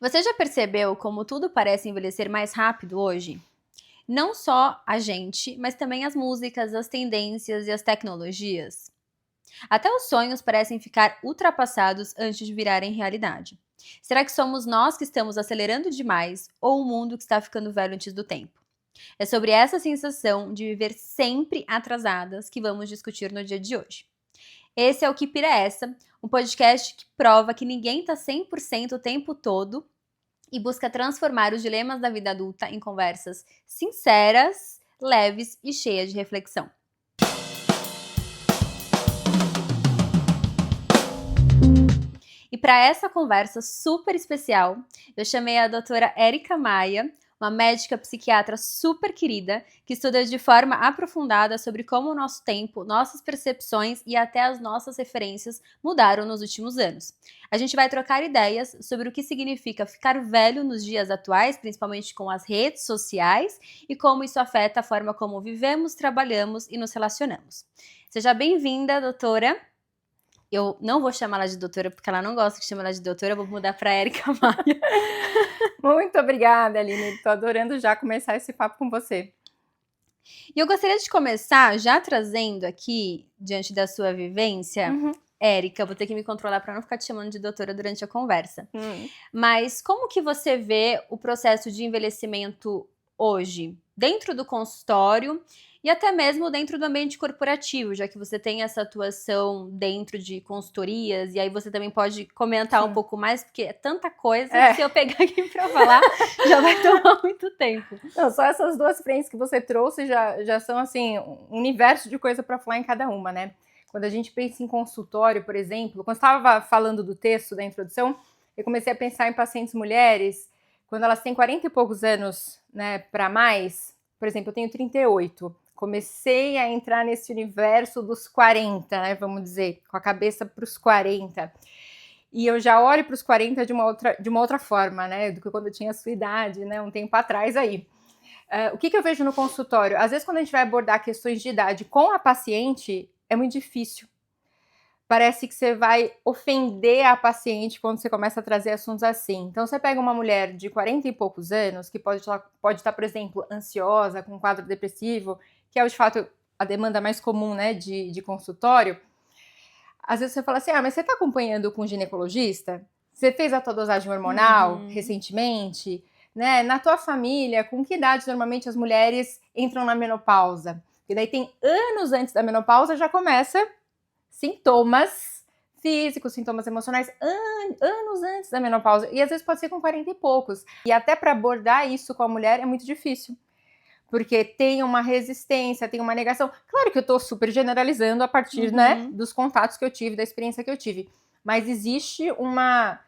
Você já percebeu como tudo parece envelhecer mais rápido hoje? Não só a gente, mas também as músicas, as tendências e as tecnologias. Até os sonhos parecem ficar ultrapassados antes de virarem realidade. Será que somos nós que estamos acelerando demais ou o mundo que está ficando velho antes do tempo? É sobre essa sensação de viver sempre atrasadas que vamos discutir no dia de hoje. Esse é o Que Pira Essa, um podcast que prova que ninguém está 100% o tempo todo e busca transformar os dilemas da vida adulta em conversas sinceras, leves e cheias de reflexão. E para essa conversa super especial, eu chamei a doutora Érica Maia, uma médica psiquiatra super querida, que estuda de forma aprofundada sobre como o nosso tempo, nossas percepções e até as nossas referências mudaram nos últimos anos. A gente vai trocar ideias sobre o que significa ficar velho nos dias atuais, principalmente com as redes sociais, e como isso afeta a forma como vivemos, trabalhamos e nos relacionamos. Seja bem-vinda, doutora. Eu não vou chamar ela de doutora, porque ela não gosta que chame ela de doutora, eu vou mudar para Érica Maia. Muito obrigada, Aline. Tô adorando já começar esse papo com você. E eu gostaria de começar já trazendo aqui, diante da sua vivência, Érica, vou ter que me controlar para não ficar te chamando de doutora durante a conversa. Mas como que você vê o processo de envelhecimento hoje, dentro do consultório e até mesmo dentro do ambiente corporativo, já que você tem essa atuação dentro de consultorias, e aí você também pode comentar um pouco mais, porque é tanta coisa que se eu pegar aqui para falar, já vai tomar muito tempo. Não, só essas duas frentes que você trouxe já são, assim, um universo de coisa para falar em cada uma, né? Quando a gente pensa em consultório, por exemplo, quando eu estava falando do texto da introdução, eu comecei a pensar em pacientes mulheres, quando elas têm 40 e poucos anos, né, para mais. Por exemplo, eu tenho 38. Comecei a entrar nesse universo dos 40, né, vamos dizer, com a cabeça para os 40. E eu já olho para os 40 de uma outra forma, né, do que quando eu tinha a sua idade, né, um tempo atrás aí. O que eu vejo no consultório? Às vezes, quando a gente vai abordar questões de idade com a paciente, é muito difícil. Parece que você vai ofender a paciente quando você começa a trazer assuntos assim. Então, você pega uma mulher de 40 e poucos anos, que pode estar, por exemplo, ansiosa, com um quadro depressivo, que é, de fato, a demanda mais comum, né, de consultório. Às vezes você fala assim, mas você está acompanhando com um ginecologista? Você fez a tua dosagem hormonal recentemente? Né? Na tua família, com que idade normalmente as mulheres entram na menopausa? Porque daí tem anos antes da menopausa já começa sintomas físicos, sintomas emocionais, anos antes da menopausa. E às vezes pode ser com 40 e poucos. E até para abordar isso com a mulher é muito difícil. Porque tem uma resistência, tem uma negação. Claro que eu estou super generalizando a partir, né, dos contatos que eu tive, da experiência que eu tive. Mas existe uma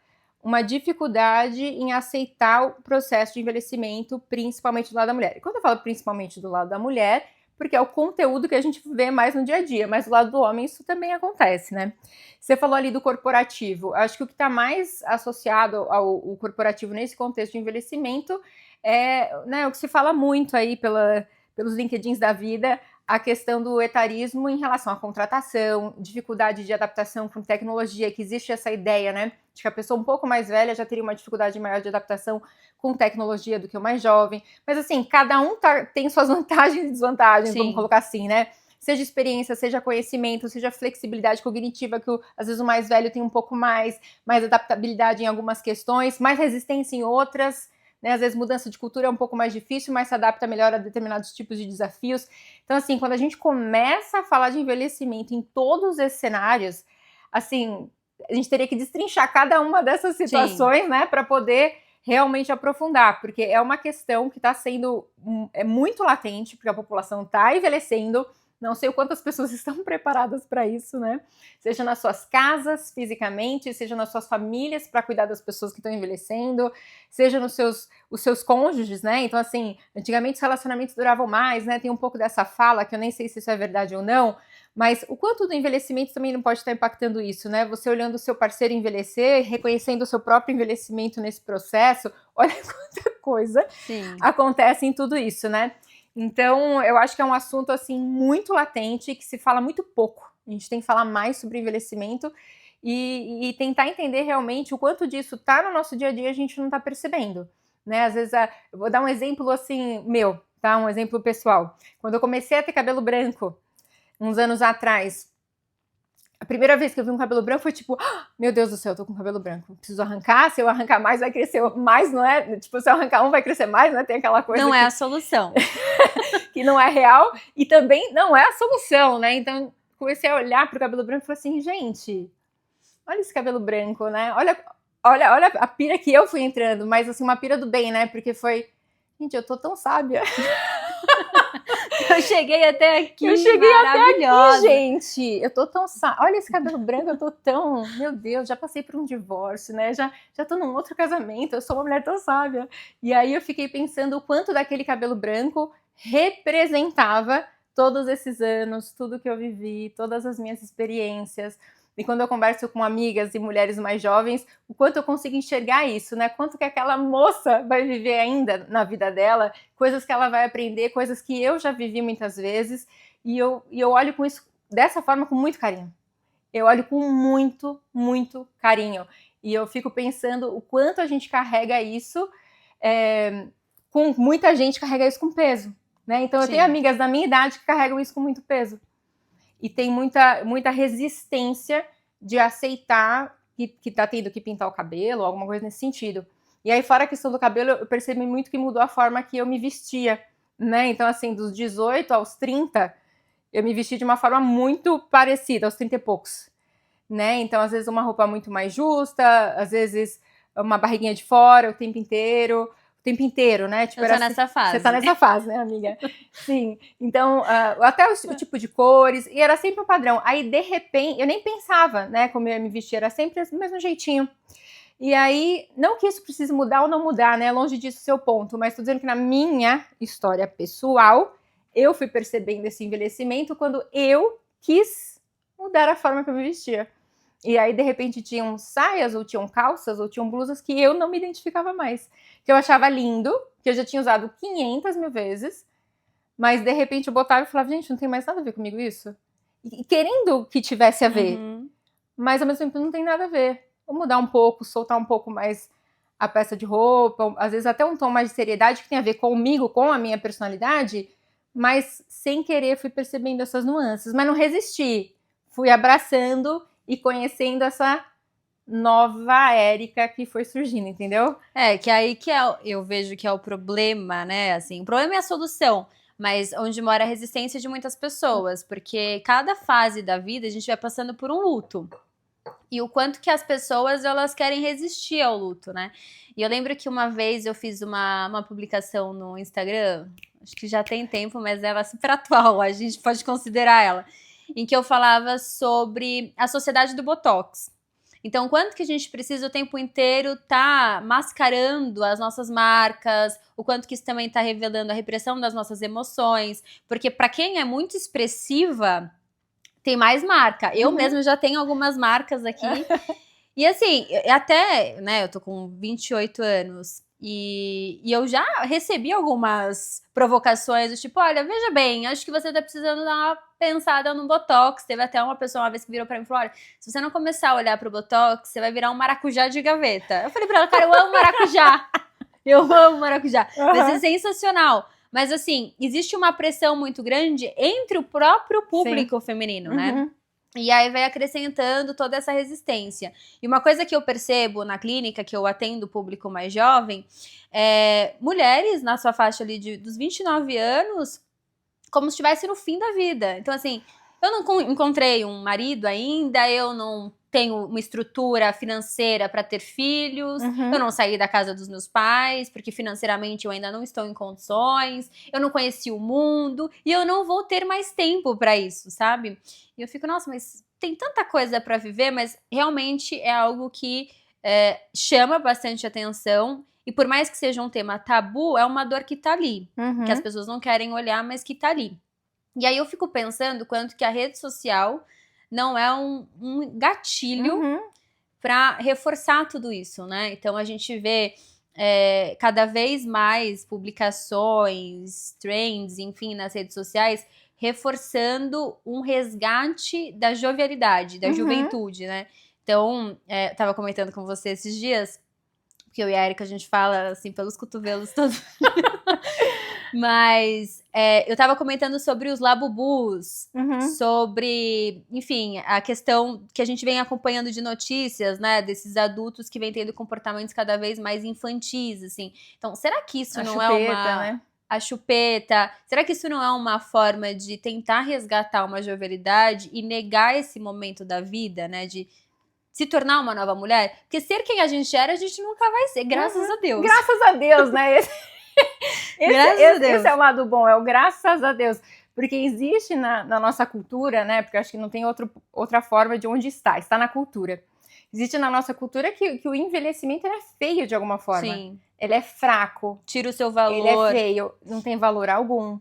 dificuldade em aceitar o processo de envelhecimento, principalmente do lado da mulher. E quando eu falo principalmente do lado da mulher, porque é o conteúdo que a gente vê mais no dia a dia, mas do lado do homem isso também acontece, né? Você falou ali do corporativo. Acho que o que está mais associado ao corporativo nesse contexto de envelhecimento é, né, o que se fala muito aí pelos LinkedIns da vida, a questão do etarismo em relação à contratação, dificuldade de adaptação com tecnologia, que existe essa ideia, né, de que a pessoa um pouco mais velha já teria uma dificuldade maior de adaptação com tecnologia do que o mais jovem. Mas assim, cada um tem suas vantagens e desvantagens, vamos colocar assim, né? Seja experiência, seja conhecimento, seja flexibilidade cognitiva, que às vezes o mais velho tem um pouco mais adaptabilidade em algumas questões, mais resistência em outras. Né, às vezes mudança de cultura é um pouco mais difícil, mas se adapta melhor a determinados tipos de desafios. Então, assim, quando a gente começa a falar de envelhecimento em todos esses cenários, assim, a gente teria que destrinchar cada uma dessas situações, né, para poder realmente aprofundar, porque é uma questão que está sendo muito latente, porque a população está envelhecendo. Não sei o quanto as pessoas estão preparadas para isso, né? Seja nas suas casas, fisicamente, seja nas suas famílias, para cuidar das pessoas que estão envelhecendo, seja nos seus cônjuges, né? Então, assim, antigamente os relacionamentos duravam mais, né? Tem um pouco dessa fala, que eu nem sei se isso é verdade ou não, mas o quanto do envelhecimento também não pode estar impactando isso, né? Você olhando o seu parceiro envelhecer, reconhecendo o seu próprio envelhecimento nesse processo, olha quanta coisa acontece em tudo isso, né? Então, eu acho que é um assunto, assim, muito latente, que se fala muito pouco. A gente tem que falar mais sobre envelhecimento e tentar entender realmente o quanto disso tá no nosso dia a dia e a gente não tá percebendo, né? Às vezes, eu vou dar um exemplo assim, meu, tá? Um exemplo pessoal. Quando eu comecei a ter cabelo branco, uns anos atrás, a primeira vez que eu vi um cabelo branco foi tipo, "Ah, meu Deus do céu, eu tô com cabelo branco, preciso arrancar, se eu arrancar mais vai crescer mais, não é? Tipo, se eu arrancar um vai crescer mais, né? Tem aquela coisa Não é a solução. que não é real e também não é a solução, né? Então, comecei a olhar pro cabelo branco e falei assim, gente, olha esse cabelo branco, né? Olha a pira que eu fui entrando, mas assim, uma pira do bem, né? Porque foi, gente, eu tô tão sábia. Eu cheguei até aqui, maravilhosa. Gente, eu tô tão sábia. Olha esse cabelo branco, eu tô tão, meu Deus, já passei por um divórcio, né? Já tô num outro casamento, eu sou uma mulher tão sábia. E aí eu fiquei pensando o quanto daquele cabelo branco representava todos esses anos, tudo que eu vivi, todas as minhas experiências. E quando eu converso com amigas e mulheres mais jovens, o quanto eu consigo enxergar isso, né? Quanto que aquela moça vai viver ainda na vida dela, coisas que ela vai aprender, coisas que eu já vivi muitas vezes, e eu olho com isso dessa forma com muito carinho. Eu olho com muito, muito carinho. E eu fico pensando o quanto a gente carrega isso, com muita gente carrega isso com peso, né? Então eu tenho amigas da minha idade que carregam isso com muito peso. E tem muita resistência de aceitar que tá tendo que pintar o cabelo, alguma coisa nesse sentido. E aí, fora a questão do cabelo, eu percebi muito que mudou a forma que eu me vestia, né? Então, assim, dos 18 aos 30, eu me vesti de uma forma muito parecida, aos 30 e poucos, né? Então, às vezes, uma roupa muito mais justa, às vezes, uma barriguinha de fora o tempo inteiro, né? Tipo, eu tô nessa fase. Você tá nessa fase, né, amiga? Sim. Então, até o tipo de cores, e era sempre um padrão. Aí, de repente, eu nem pensava, né, como eu ia me vestir, era sempre do mesmo jeitinho. E aí, não que isso precise mudar ou não mudar, né? Longe disso seu ponto, mas tô dizendo que na minha história pessoal, eu fui percebendo esse envelhecimento quando eu quis mudar a forma que eu me vestia. E aí, de repente, tinham saias, ou tinham calças, ou tinham blusas que eu não me identificava mais. Que eu achava lindo, que eu já tinha usado 500 mil vezes, mas de repente eu botava e falava, gente, não tem mais nada a ver comigo isso. E querendo que tivesse a ver, mas ao mesmo tempo não tem nada a ver. Vou mudar um pouco, soltar um pouco mais a peça de roupa, às vezes até um tom mais de seriedade que tem a ver comigo, com a minha personalidade, mas sem querer fui percebendo essas nuances, mas não resisti. Fui abraçando e conhecendo essa nova Érica que foi surgindo, entendeu? Que aí que eu vejo que é o problema, né? Assim, o problema é a solução, mas onde mora a resistência de muitas pessoas, porque cada fase da vida a gente vai passando por um luto. E o quanto que as pessoas, elas querem resistir ao luto, né? E eu lembro que uma vez eu fiz uma publicação no Instagram, acho que já tem tempo, mas ela é super atual, a gente pode considerar ela, em que eu falava sobre a sociedade do Botox. Então, quanto que a gente precisa o tempo inteiro tá mascarando as nossas marcas, o quanto que isso também tá revelando a repressão das nossas emoções, porque para quem é muito expressiva, tem mais marca. Eu mesma já tenho algumas marcas aqui. E assim, até, né, eu tô com 28 anos e eu já recebi algumas provocações do tipo, olha, veja bem, acho que você tá precisando dar uma pensada no Botox. Teve até uma pessoa uma vez que virou pra mim e falou, olha, se você não começar a olhar pro Botox, você vai virar um maracujá de gaveta. Eu falei pra ela, cara, eu amo maracujá. Eu amo maracujá. Vai ser sensacional. Mas assim, existe uma pressão muito grande entre o próprio público feminino, né? E aí vai acrescentando toda essa resistência. E uma coisa que eu percebo na clínica, que eu atendo o público mais jovem, é mulheres na sua faixa ali dos 29 anos, como se estivesse no fim da vida. Então assim, eu não encontrei um marido ainda, eu não tenho uma estrutura financeira para ter filhos, eu não saí da casa dos meus pais, porque financeiramente eu ainda não estou em condições, eu não conheci o mundo, e eu não vou ter mais tempo para isso, sabe? E eu fico, nossa, mas tem tanta coisa para viver, mas realmente é algo que chama bastante atenção, e por mais que seja um tema tabu, é uma dor que tá ali, que as pessoas não querem olhar, mas que tá ali. E aí eu fico pensando quanto que a rede social não é um gatilho para reforçar tudo isso, né? Então a gente vê cada vez mais publicações, trends, enfim, nas redes sociais, reforçando um resgate da jovialidade, da juventude, né? Então, eu tava comentando com você esses dias, porque eu e a Erika, a gente fala, assim, pelos cotovelos todos. Mas eu tava comentando sobre os labubus, sobre, enfim, a questão que a gente vem acompanhando de notícias, né, desses adultos que vêm tendo comportamentos cada vez mais infantis, assim. Então, será que isso não é uma... né? A chupeta, será que isso não é uma forma de tentar resgatar uma jovialidade e negar esse momento da vida, né, de se tornar uma nova mulher? Porque ser quem a gente era, a gente nunca vai ser, graças a Deus. Graças a Deus, né? Esse é o lado bom, é o graças a Deus. Porque existe na nossa cultura, né? Porque eu acho que não tem outra forma de onde está na cultura. Existe na nossa cultura que o envelhecimento é feio de alguma forma. Sim. Ele é fraco. Tira o seu valor. Ele é feio, não tem valor algum.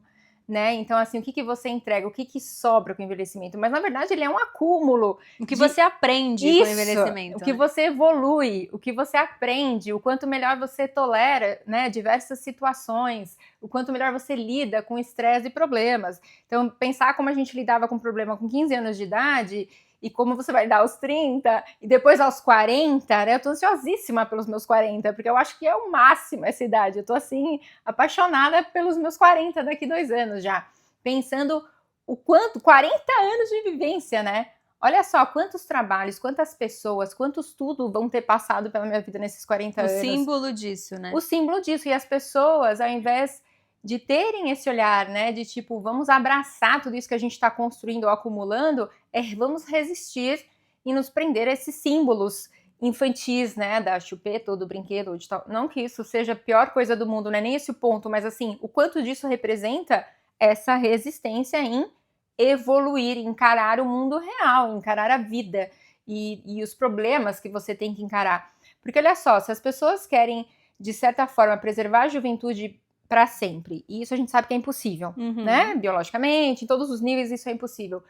Né? Então, assim, o que você entrega? O que sobra com o envelhecimento? Mas, na verdade, ele é um acúmulo. O que você aprende com o envelhecimento. O que você evolui, o que você aprende, o quanto melhor você tolera, né, diversas situações, o quanto melhor você lida com estresse e problemas. Então, pensar como a gente lidava com o problema com 15 anos de idade e como você vai dar aos 30 e depois aos 40, né? Eu tô ansiosíssima pelos meus 40, porque eu acho que é o máximo essa idade. Eu tô, assim, apaixonada pelos meus 40 daqui 2 anos já. Pensando o quanto, 40 anos de vivência, né? Olha só quantos trabalhos, quantas pessoas, quantos tudo vão ter passado pela minha vida nesses 40 anos. O símbolo disso, né? O símbolo disso. E as pessoas, ao invés de terem esse olhar, né, de tipo, vamos abraçar tudo isso que a gente está construindo ou acumulando, vamos resistir e nos prender a esses símbolos infantis, né, da chupeta ou do brinquedo ou de tal. Não que isso seja a pior coisa do mundo, não é nem esse o ponto, mas assim, o quanto disso representa essa resistência em evoluir, encarar o mundo real, encarar a vida e os problemas que você tem que encarar. Porque olha só, se as pessoas querem, de certa forma, preservar a juventude para sempre, e isso a gente sabe que é impossível, né? Biologicamente, em todos os níveis isso é impossível.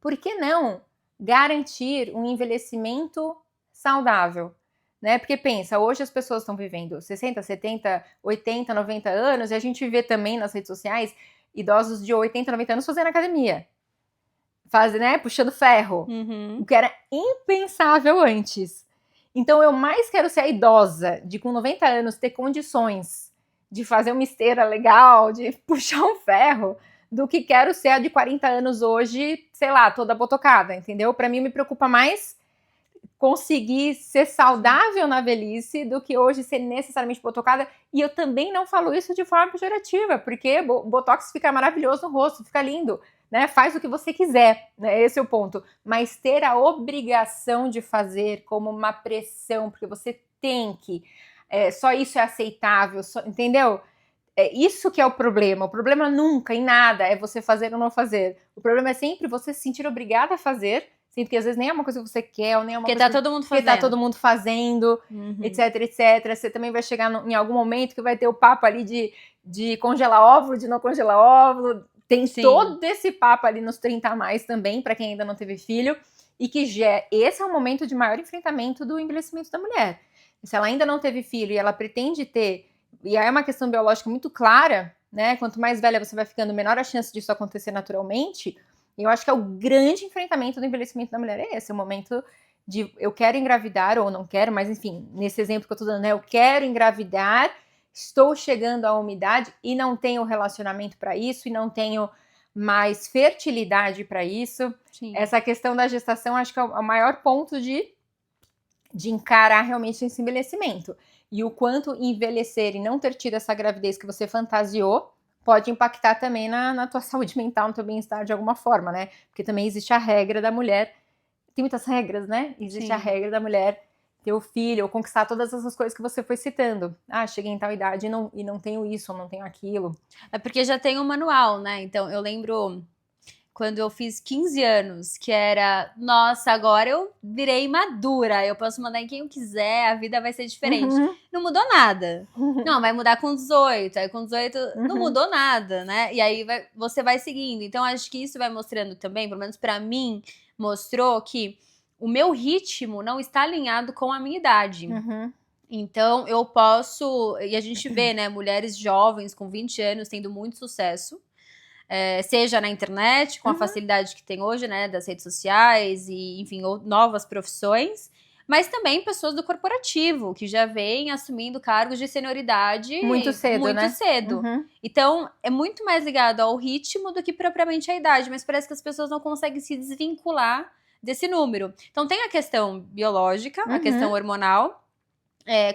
Por que não garantir um envelhecimento saudável? Né? Porque pensa, hoje as pessoas estão vivendo 60, 70, 80, 90 anos, e a gente vê também nas redes sociais idosos de 80, 90 anos fazendo academia. Né? Puxando ferro. O que era impensável antes. Então eu mais quero ser a idosa de com 90 anos ter condições de fazer uma esteira legal, de puxar um ferro, do que quero ser a de 40 anos hoje, sei lá, toda botocada, entendeu? Para mim me preocupa mais conseguir ser saudável na velhice do que hoje ser necessariamente botocada. E eu também não falo isso de forma pejorativa, porque botox fica maravilhoso no rosto, fica lindo, né? Faz o que você quiser, né? Esse é o ponto. Mas ter a obrigação de fazer como uma pressão, porque você tem que, só isso é aceitável, entendeu? É isso que é o problema. O problema nunca, em nada, é você fazer ou não fazer. O problema é sempre você se sentir obrigada a fazer, sim, porque às vezes nem é uma coisa que você quer, ou nem é uma coisa que todo mundo fazendo. Tá todo mundo fazendo, etc, etc. Você também vai chegar em algum momento que vai ter o papo ali de congelar óvulo, de não congelar óvulo. Tem todo esse papo ali nos 30 a mais também, para quem ainda não teve filho, e que esse é o momento de maior enfrentamento do envelhecimento da mulher. Se ela ainda não teve filho e ela pretende ter, e aí é uma questão biológica muito clara, né? Quanto mais velha você vai ficando, menor a chance disso acontecer naturalmente. E eu acho que é o grande enfrentamento do envelhecimento da mulher, é esse, o momento de eu quero engravidar ou não quero, mas enfim, nesse exemplo que eu tô dando, né? Eu quero engravidar, estou chegando à umidade e não tenho relacionamento para isso, e não tenho mais fertilidade para isso. Sim. Essa questão da gestação, acho que é o maior ponto de encarar realmente esse envelhecimento. E o quanto envelhecer e não ter tido essa gravidez que você fantasiou pode impactar também na tua saúde mental, no teu bem-estar de alguma forma, né? Porque também existe a regra da mulher. Tem muitas regras, né? Existe a regra da mulher ter o filho, ou conquistar todas essas coisas que você foi citando. Ah, cheguei em tal idade e não tenho isso, ou não tenho aquilo. É porque já tem um manual, né? Então, eu lembro quando eu fiz 15 anos, que era, nossa, agora eu virei madura, eu posso mandar em quem eu quiser, a vida vai ser diferente. Não mudou nada. Não, vai mudar com 18, aí com 18 não mudou nada, né? E aí você vai seguindo. Então, acho que isso vai mostrando também, pelo menos pra mim, mostrou que o meu ritmo não está alinhado com a minha idade. Então, eu posso, e a gente vê, né, mulheres jovens com 20 anos tendo muito sucesso, seja na internet, com a facilidade que tem hoje, né, das redes sociais e, enfim, novas profissões. Mas também pessoas do corporativo, que já vêm assumindo cargos de senioridade Muito cedo, né? Uhum. Então, é muito mais ligado ao ritmo do que propriamente à idade, mas parece que as pessoas não conseguem se desvincular desse número. Então, tem a questão biológica, a questão hormonal,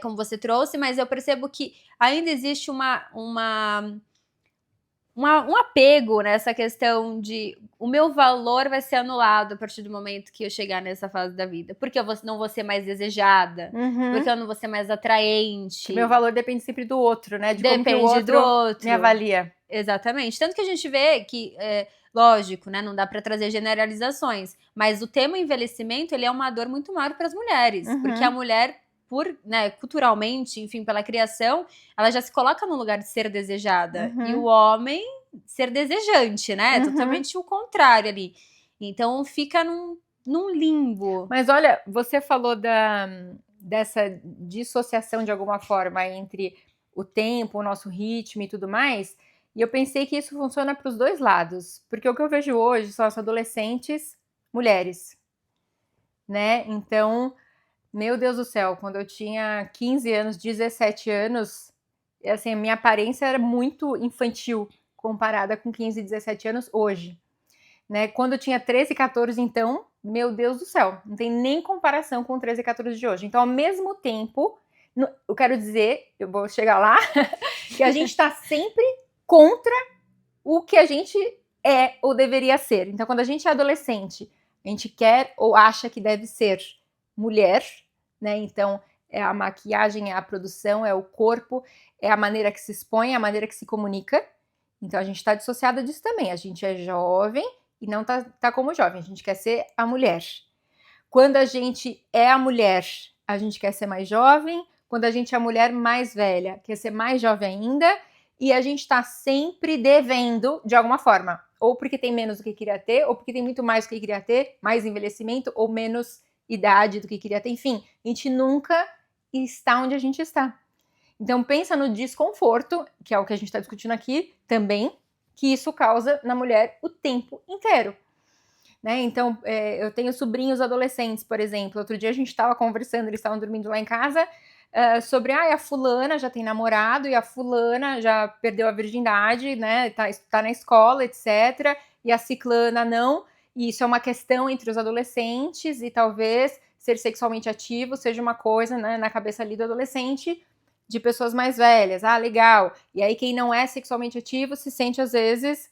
como você trouxe, mas eu percebo que ainda existe um apego nessa questão de o meu valor vai ser anulado a partir do momento que eu chegar nessa fase da vida. Porque eu não vou ser mais desejada, porque eu não vou ser mais atraente. Meu valor depende sempre do outro, né? De como que o Depende do outro. me avalia. Exatamente. Tanto que a gente vê que, lógico, né? Não dá pra trazer generalizações, mas o tema envelhecimento, ele é uma dor muito maior para as mulheres. Porque a mulher, culturalmente, enfim, pela criação, ela já se coloca no lugar de ser desejada. E o homem, ser desejante, né? Totalmente o contrário ali. Então, fica num limbo. Mas olha, você falou dessa dissociação de alguma forma entre o tempo, o nosso ritmo e tudo mais, e eu pensei que isso funciona para os dois lados, porque o que eu vejo hoje são as adolescentes mulheres, né? Então, meu Deus do céu, quando eu tinha 15 anos, 17 anos, assim, a minha aparência era muito infantil comparada com 15, 17 anos hoje, né? Quando eu tinha 13, 14, então, meu Deus do céu, não tem nem comparação com 13 e 14 de hoje. Então, ao mesmo tempo, eu quero dizer, eu vou chegar lá, que a gente está sempre contra o que a gente é ou deveria ser. Então, quando a gente é adolescente, a gente quer ou acha que deve ser mulher, né? Então, é a maquiagem, é a produção, é o corpo, é a maneira que se expõe, é a maneira que se comunica. Então, a gente está dissociada disso também. A gente é jovem e não tá como jovem, a gente quer ser a mulher. Quando a gente é a mulher, a gente quer ser mais jovem. Quando a gente é a mulher mais velha, quer ser mais jovem ainda. E a gente tá sempre devendo, de alguma forma. Ou porque tem menos do que queria ter, ou porque tem muito mais do que queria ter, mais envelhecimento, ou menos idade do que queria ter. Enfim, a gente nunca está onde a gente está. Então, pensa no desconforto, que é o que a gente está discutindo aqui também, que isso causa na mulher o tempo inteiro. Né? Então, eu tenho sobrinhos adolescentes, por exemplo. Outro dia a gente estava conversando, eles estavam dormindo lá em casa, sobre, a fulana já tem namorado, e a fulana já perdeu a virgindade, né? Tá na escola, etc. E a ciclana não. E isso é uma questão entre os adolescentes, e talvez ser sexualmente ativo seja uma coisa, né, na cabeça ali do adolescente, de pessoas mais velhas. Legal. E aí quem não é sexualmente ativo se sente, às vezes,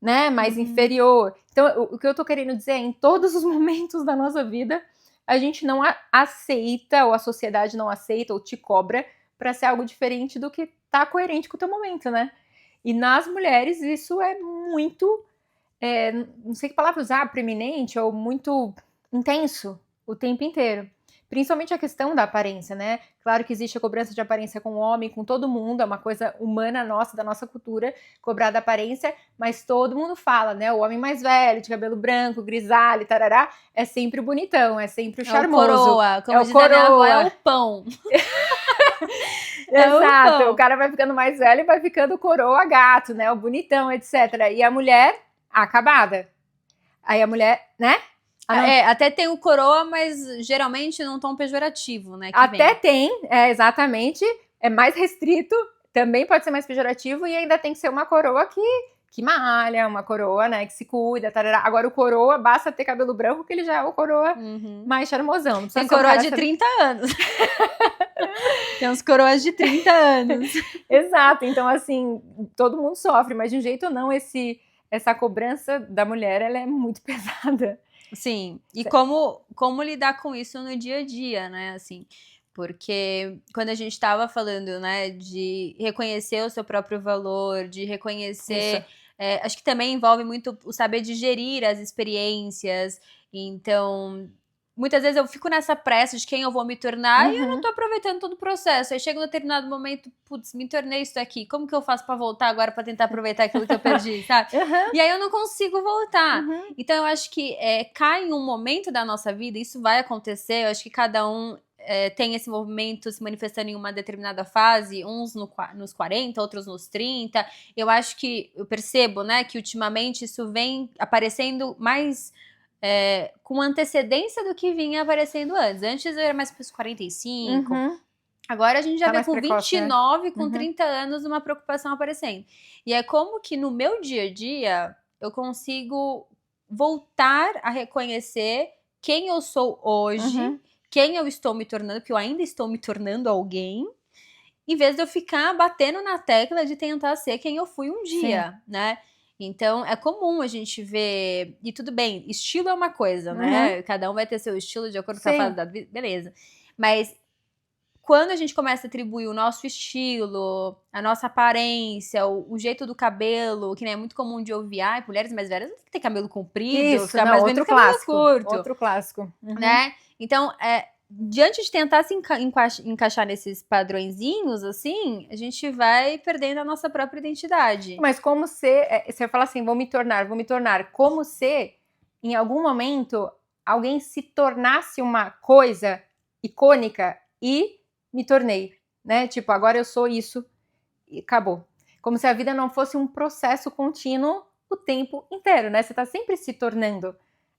né, mais inferior. Então, o que eu tô querendo dizer é, em todos os momentos da nossa vida, a gente não aceita, ou a sociedade não aceita, ou te cobra para ser algo diferente do que tá coerente com o teu momento, né? E nas mulheres isso é muito, não sei que palavra usar, preeminente, ou muito intenso o tempo inteiro. Principalmente a questão da aparência, né? Claro que existe a cobrança de aparência com o homem, com todo mundo, é uma coisa humana nossa, da nossa cultura, cobrar da aparência, mas todo mundo fala, né? O homem mais velho, de cabelo branco, grisalho, tarará, é sempre o bonitão, é sempre o charmoso. É o coroa, como diz coroa. a minha avó, é o pão. Exato, o cara vai ficando mais velho e vai ficando coroa gato, né? O bonitão, etc. E a mulher, acabada. Aí a mulher, né? Até tem o coroa, mas geralmente não tão pejorativo, né? Até tem, exatamente. É mais restrito, também pode ser mais pejorativo, e ainda tem que ser uma coroa que malha, uma coroa, né, que se cuida, tarará. Agora o coroa, basta ter cabelo branco que ele já é o coroa mais charmosão. Não tem coroa de 30 anos. Tem uns coroas de 30 anos. Exato, então assim, todo mundo sofre, mas de um jeito ou não, essa cobrança da mulher, ela é muito pesada. Sim, e como lidar com isso no dia a dia, né, assim, porque quando a gente estava falando, né, de reconhecer o seu próprio valor, de reconhecer, acho que também envolve muito o saber digerir as experiências, então, muitas vezes eu fico nessa pressa de quem eu vou me tornar e eu não tô aproveitando todo o processo. Aí chega um determinado momento, putz, me tornei isso aqui. Como que eu faço pra voltar agora pra tentar aproveitar aquilo que eu perdi, sabe? E aí eu não consigo voltar. Então eu acho que cai em um momento da nossa vida, isso vai acontecer, eu acho que cada um tem esse movimento se manifestando em uma determinada fase, uns nos 40, outros nos 30. Eu acho que, eu percebo, né, que ultimamente isso vem aparecendo mais com antecedência do que vinha aparecendo antes. Antes eu era mais para os 45. Agora a gente já vê com precoce, 29, com 30 anos, uma preocupação aparecendo. E é como que no meu dia a dia eu consigo voltar a reconhecer quem eu sou hoje, quem eu estou me tornando, porque eu ainda estou me tornando alguém, em vez de eu ficar batendo na tecla de tentar ser quem eu fui um dia, né? Então, é comum a gente ver... E tudo bem, estilo é uma coisa, né? Cada um vai ter seu estilo de acordo com a fase da vida, beleza. Mas quando a gente começa a atribuir o nosso estilo, a nossa aparência, o jeito do cabelo, que nem é muito comum de ouvir, mulheres mais velhas não tem que ter cabelo comprido, ficar mais bem no cabelo curto. Outro clássico. Né? Então, diante de tentar se encaixar nesses padrõezinhos, assim, a gente vai perdendo a nossa própria identidade. Mas como ser... Você fala assim, vou me tornar. Como se, em algum momento, alguém se tornasse uma coisa icônica e me tornei, né? Tipo, agora eu sou isso e acabou. Como se a vida não fosse um processo contínuo o tempo inteiro, né? Você tá sempre se tornando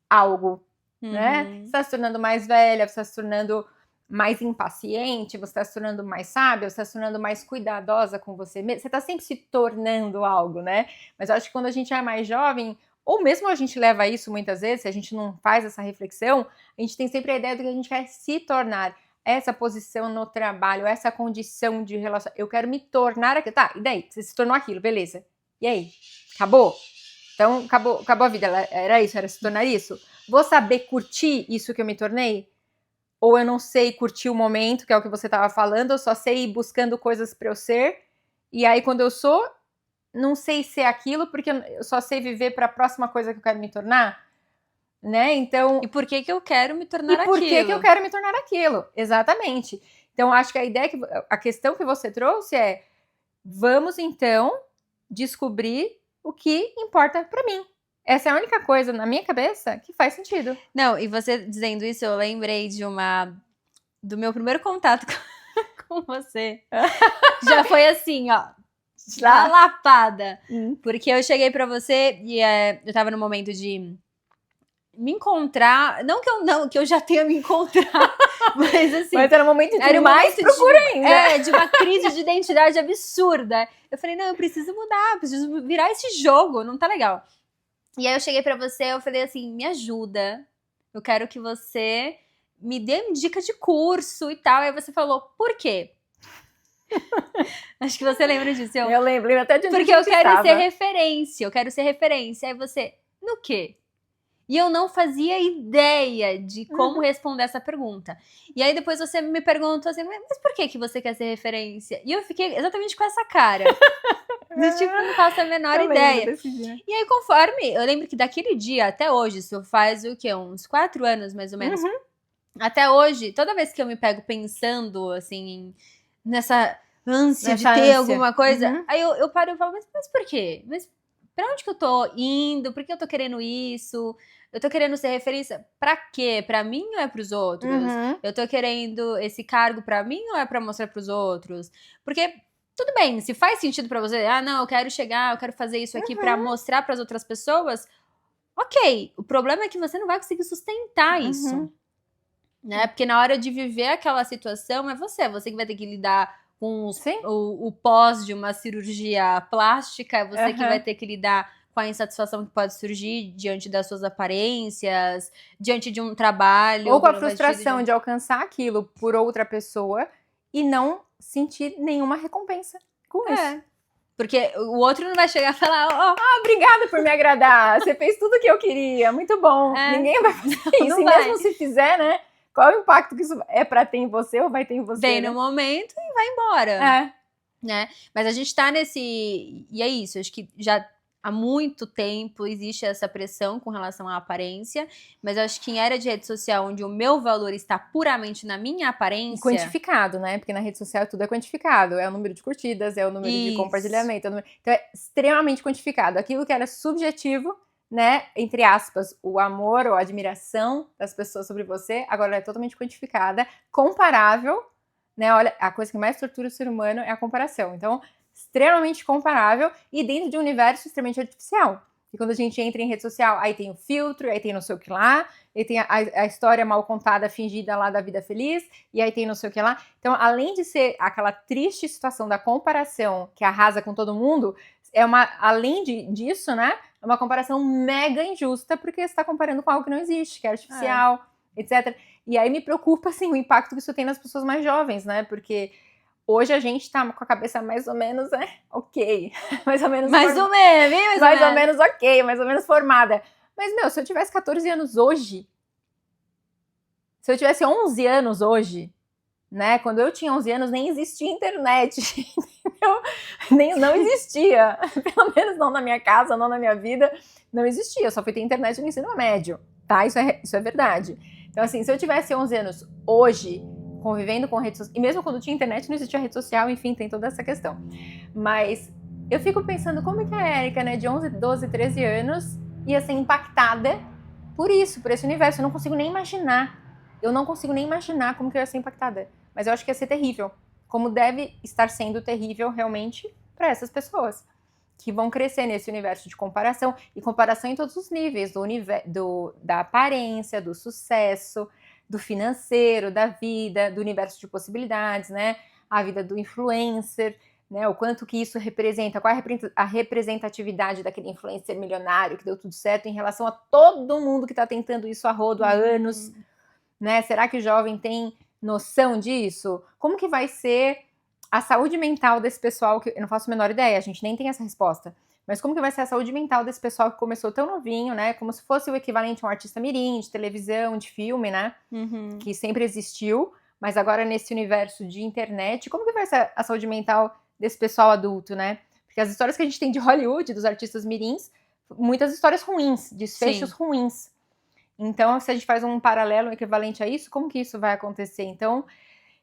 algo, né? Você tá se tornando mais velha, você tá se tornando mais impaciente, você tá se tornando mais sábia, você tá se tornando mais cuidadosa com você mesmo. Você tá sempre se tornando algo, né? Mas eu acho que quando a gente é mais jovem, ou mesmo a gente leva isso muitas vezes, se a gente não faz essa reflexão, a gente tem sempre a ideia do que a gente quer se tornar. Essa posição no trabalho, essa condição de relação, eu quero me tornar aquilo. Tá, e daí? Você se tornou aquilo, beleza. E aí? Acabou? Então, acabou a vida. Era isso, era se tornar isso? Vou saber curtir isso que eu me tornei? Ou eu não sei curtir o momento, que é o que você estava falando, eu só sei ir buscando coisas para eu ser, e aí quando eu sou, não sei ser aquilo, porque eu só sei viver para a próxima coisa que eu quero me tornar? Né? Então, e por que eu quero me tornar aquilo? E por que eu quero me tornar aquilo? Exatamente. Então, acho que a questão que você trouxe é: vamos então descobrir o que importa para mim. Essa é a única coisa na minha cabeça que faz sentido. Não, e você dizendo isso, eu lembrei do meu primeiro contato com você. Já foi assim, ó, na lapada. Porque eu cheguei pra você e eu tava no momento de me encontrar, não que eu já tenha me encontrado, mas assim... Mas era um momento de mais procura ainda. De uma crise de identidade absurda. Eu falei, não, eu preciso mudar, preciso virar esse jogo, não tá legal. E aí eu cheguei pra você, eu falei assim, me ajuda, eu quero que você me dê dica de curso e tal. Aí você falou, por quê? Acho que você lembra disso. Eu lembro até de onde porque eu quero ser referência. Aí você, no quê? E eu não fazia ideia de como responder essa pergunta. E aí depois você me perguntou assim, mas por que você quer ser referência? E eu fiquei exatamente com essa cara. Tipo, não faço a menor ideia. E aí conforme, eu lembro que daquele dia até hoje, isso faz o quê? Uns 4 anos mais ou menos. Até hoje, toda vez que eu me pego pensando assim, nessa ânsia de ter alguma coisa, aí eu paro e falo, mas por quê? Mas pra onde que eu tô indo? Por que eu tô querendo isso? Eu tô querendo ser referência pra quê? Pra mim ou é pros outros? Eu tô querendo esse cargo pra mim ou é pra mostrar pros outros? Porque, tudo bem, se faz sentido pra você, não, eu quero chegar, eu quero fazer isso aqui pra mostrar pras outras pessoas, ok. O problema é que você não vai conseguir sustentar isso. Né? Porque na hora de viver aquela situação, é você que vai ter que lidar com o pós de uma cirurgia plástica, é você que vai ter que lidar com a insatisfação que pode surgir diante das suas aparências, diante de um trabalho. Ou com a frustração de alcançar aquilo por outra pessoa e não sentir nenhuma recompensa com isso. Porque o outro não vai chegar e falar, obrigada por me agradar, você fez tudo o que eu queria, muito bom. Ninguém vai fazer isso, e mesmo se fizer, né? Qual o impacto que isso é pra ter em você ou vai ter em você? Vem no momento e vai embora. Né? Mas a gente tá nesse... E é isso, acho que já há muito tempo existe essa pressão com relação à aparência, mas eu acho que em era de rede social, onde o meu valor está puramente na minha aparência... E quantificado, né? Porque na rede social tudo é quantificado. É o número de curtidas, é o número de compartilhamento. Então é extremamente quantificado. Aquilo que era subjetivo, né, entre aspas, o amor ou a admiração das pessoas sobre você, agora é totalmente quantificada, comparável, né, olha, a coisa que mais tortura o ser humano é a comparação, então, extremamente comparável e dentro de um universo extremamente artificial. E quando a gente entra em rede social, aí tem o filtro, aí tem não sei o que lá, aí tem a história mal contada, fingida lá da vida feliz, e aí tem não sei o que lá. Então, além de ser aquela triste situação da comparação que arrasa com todo mundo, além disso, né, é uma comparação mega injusta, porque você está comparando com algo que não existe, que é artificial, etc. E aí me preocupa, assim, o impacto que isso tem nas pessoas mais jovens, né, porque hoje a gente tá com a cabeça mais ou menos, ok. Mais ou menos mais ou menos, mais ou menos ok, mais ou menos formada. Mas, meu, se eu tivesse 14 anos hoje, se eu tivesse 11 anos hoje, né? Quando eu tinha 11 anos, nem existia internet, entendeu? Não existia. Pelo menos não na minha casa, não na minha vida. Não existia. Eu só fui ter internet no ensino médio, tá? Isso é verdade. Então, assim, se eu tivesse 11 anos hoje, convivendo com redes sociais, e mesmo quando tinha internet não existia rede social, enfim, tem toda essa questão. Mas eu fico pensando como que a Erika, né, de 11, 12, 13 anos, ia ser impactada por isso, por esse universo. Eu não consigo nem imaginar. Eu não consigo nem imaginar como que eu ia ser impactada. Mas eu acho que ia ser terrível. Como deve estar sendo terrível realmente para essas pessoas que vão crescer nesse universo de comparação, e comparação em todos os níveis, da aparência, do sucesso, do financeiro, da vida, do universo de possibilidades, né? A vida do influencer, né? O quanto que isso representa, qual é a representatividade daquele influencer milionário que deu tudo certo em relação a todo mundo que está tentando isso a rodo há anos, né? Será que o jovem tem noção disso? Como que vai ser a saúde mental desse pessoal, que eu não faço a menor ideia, a gente nem tem essa resposta. Mas como que vai ser a saúde mental desse pessoal que começou tão novinho, né? Como se fosse o equivalente a um artista mirim, de televisão, de filme, né? Que sempre existiu, mas agora nesse universo de internet, como que vai ser a saúde mental desse pessoal adulto, né? Porque as histórias que a gente tem de Hollywood, dos artistas mirins, muitas histórias ruins, desfechos ruins. Então, se a gente faz um paralelo, um equivalente a isso, como que isso vai acontecer? Então,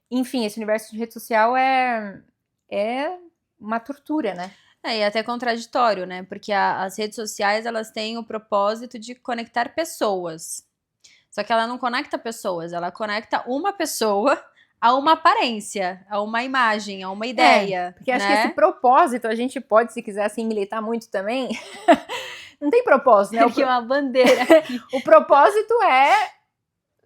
enfim, esse universo de rede social é uma tortura, né? E até contraditório, né? Porque as redes sociais, elas têm o propósito de conectar pessoas. Só que ela não conecta pessoas, ela conecta uma pessoa a uma aparência, a uma imagem, a uma ideia. Porque acho que esse propósito, a gente pode, se quiser, assim, militar muito também. Não tem propósito, né? Porque uma bandeira. O propósito é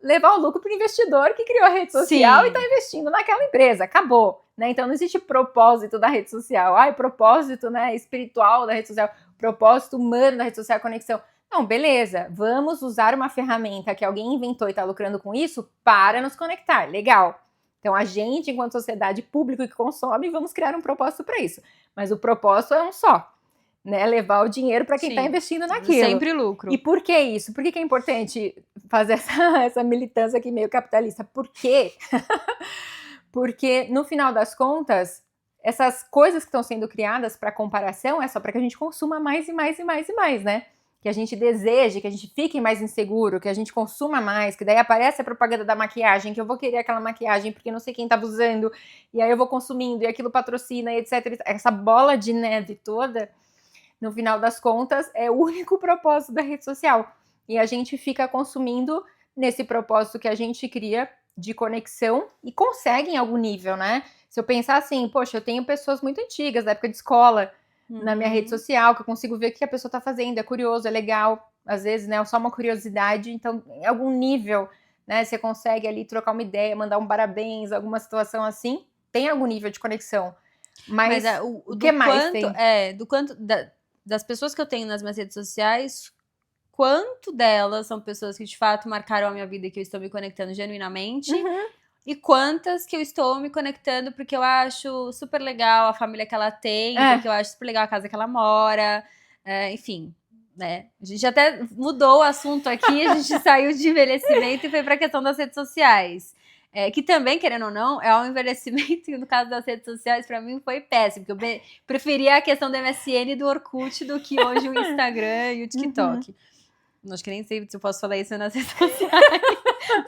levar o lucro para o investidor que criou a rede social e está investindo naquela empresa. Acabou. Né? Então não existe propósito da rede social. O propósito, né, espiritual da rede social, propósito humano da rede social, conexão. Não, beleza. Vamos usar uma ferramenta que alguém inventou e está lucrando com isso para nos conectar. Legal. Então a gente, enquanto sociedade pública que consome, vamos criar um propósito para isso. Mas o propósito é um só. Né, levar o dinheiro para quem está investindo naquilo. Sempre lucro. E por que isso? Por que é importante fazer essa militância aqui meio capitalista? Por quê? Porque, no final das contas, essas coisas que estão sendo criadas para comparação é só para que a gente consuma mais e mais e mais e mais, né? Que a gente deseje, que a gente fique mais inseguro, que a gente consuma mais, que daí aparece a propaganda da maquiagem, que eu vou querer aquela maquiagem porque não sei quem estava usando, e aí eu vou consumindo, e aquilo patrocina, etc. Essa bola de neve toda, no final das contas, é o único propósito da rede social. E a gente fica consumindo nesse propósito que a gente cria de conexão e consegue em algum nível, né? Se eu pensar assim, poxa, eu tenho pessoas muito antigas, da época de escola, na minha rede social, que eu consigo ver o que a pessoa tá fazendo, é curioso, é legal, às vezes, né, só uma curiosidade, então, em algum nível, né, você consegue ali trocar uma ideia, mandar um parabéns, alguma situação assim, tem algum nível de conexão. Mas o que mais tem? Das pessoas que eu tenho nas minhas redes sociais, quanto delas são pessoas que de fato marcaram a minha vida e que eu estou me conectando genuinamente, e quantas que eu estou me conectando porque eu acho super legal a família que ela tem, porque eu acho super legal a casa que ela mora, enfim, né? A gente até mudou o assunto aqui, a gente saiu de envelhecimento e foi para a questão das redes sociais. Que também, querendo ou não, é um envelhecimento, e no caso das redes sociais, pra mim foi péssimo, porque eu preferia a questão do MSN e do Orkut do que hoje o Instagram e o TikTok. Acho que nem sei se eu posso falar isso nas redes sociais,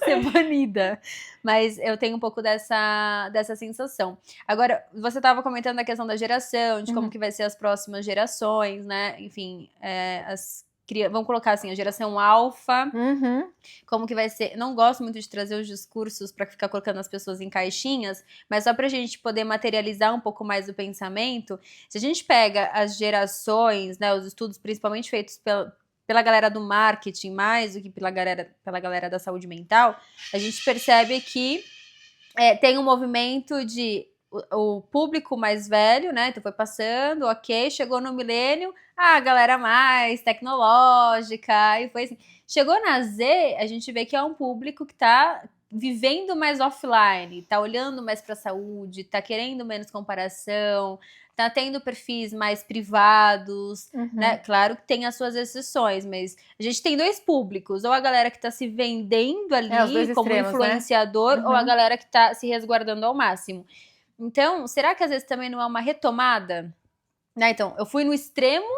ser banida. Mas eu tenho um pouco dessa sensação. Agora, você estava comentando a questão da geração, de como que vai ser as próximas gerações, né? Enfim, vamos colocar assim, a geração alfa, Uhum. como que vai ser. Não gosto muito de trazer os discursos para ficar colocando as pessoas em caixinhas, mas só para a gente poder materializar um pouco mais o pensamento, se a gente pega as gerações, né, os estudos principalmente feitos pela galera do marketing, mais do que pela galera da saúde mental, a gente percebe que tem um movimento de o público mais velho, né? Então foi passando, ok, chegou no milênio, a galera mais tecnológica, e foi assim. Chegou na Z, a gente vê que é um público que tá vivendo mais offline, tá olhando mais pra saúde, tá querendo menos comparação, tá tendo perfis mais privados, né? Claro que tem as suas exceções, mas a gente tem dois públicos, ou a galera que tá se vendendo ali Os dois como extremos, influenciador, né? ou a galera que tá se resguardando ao máximo. Então, será que às vezes também não é uma retomada? Né? Então, eu fui no extremo,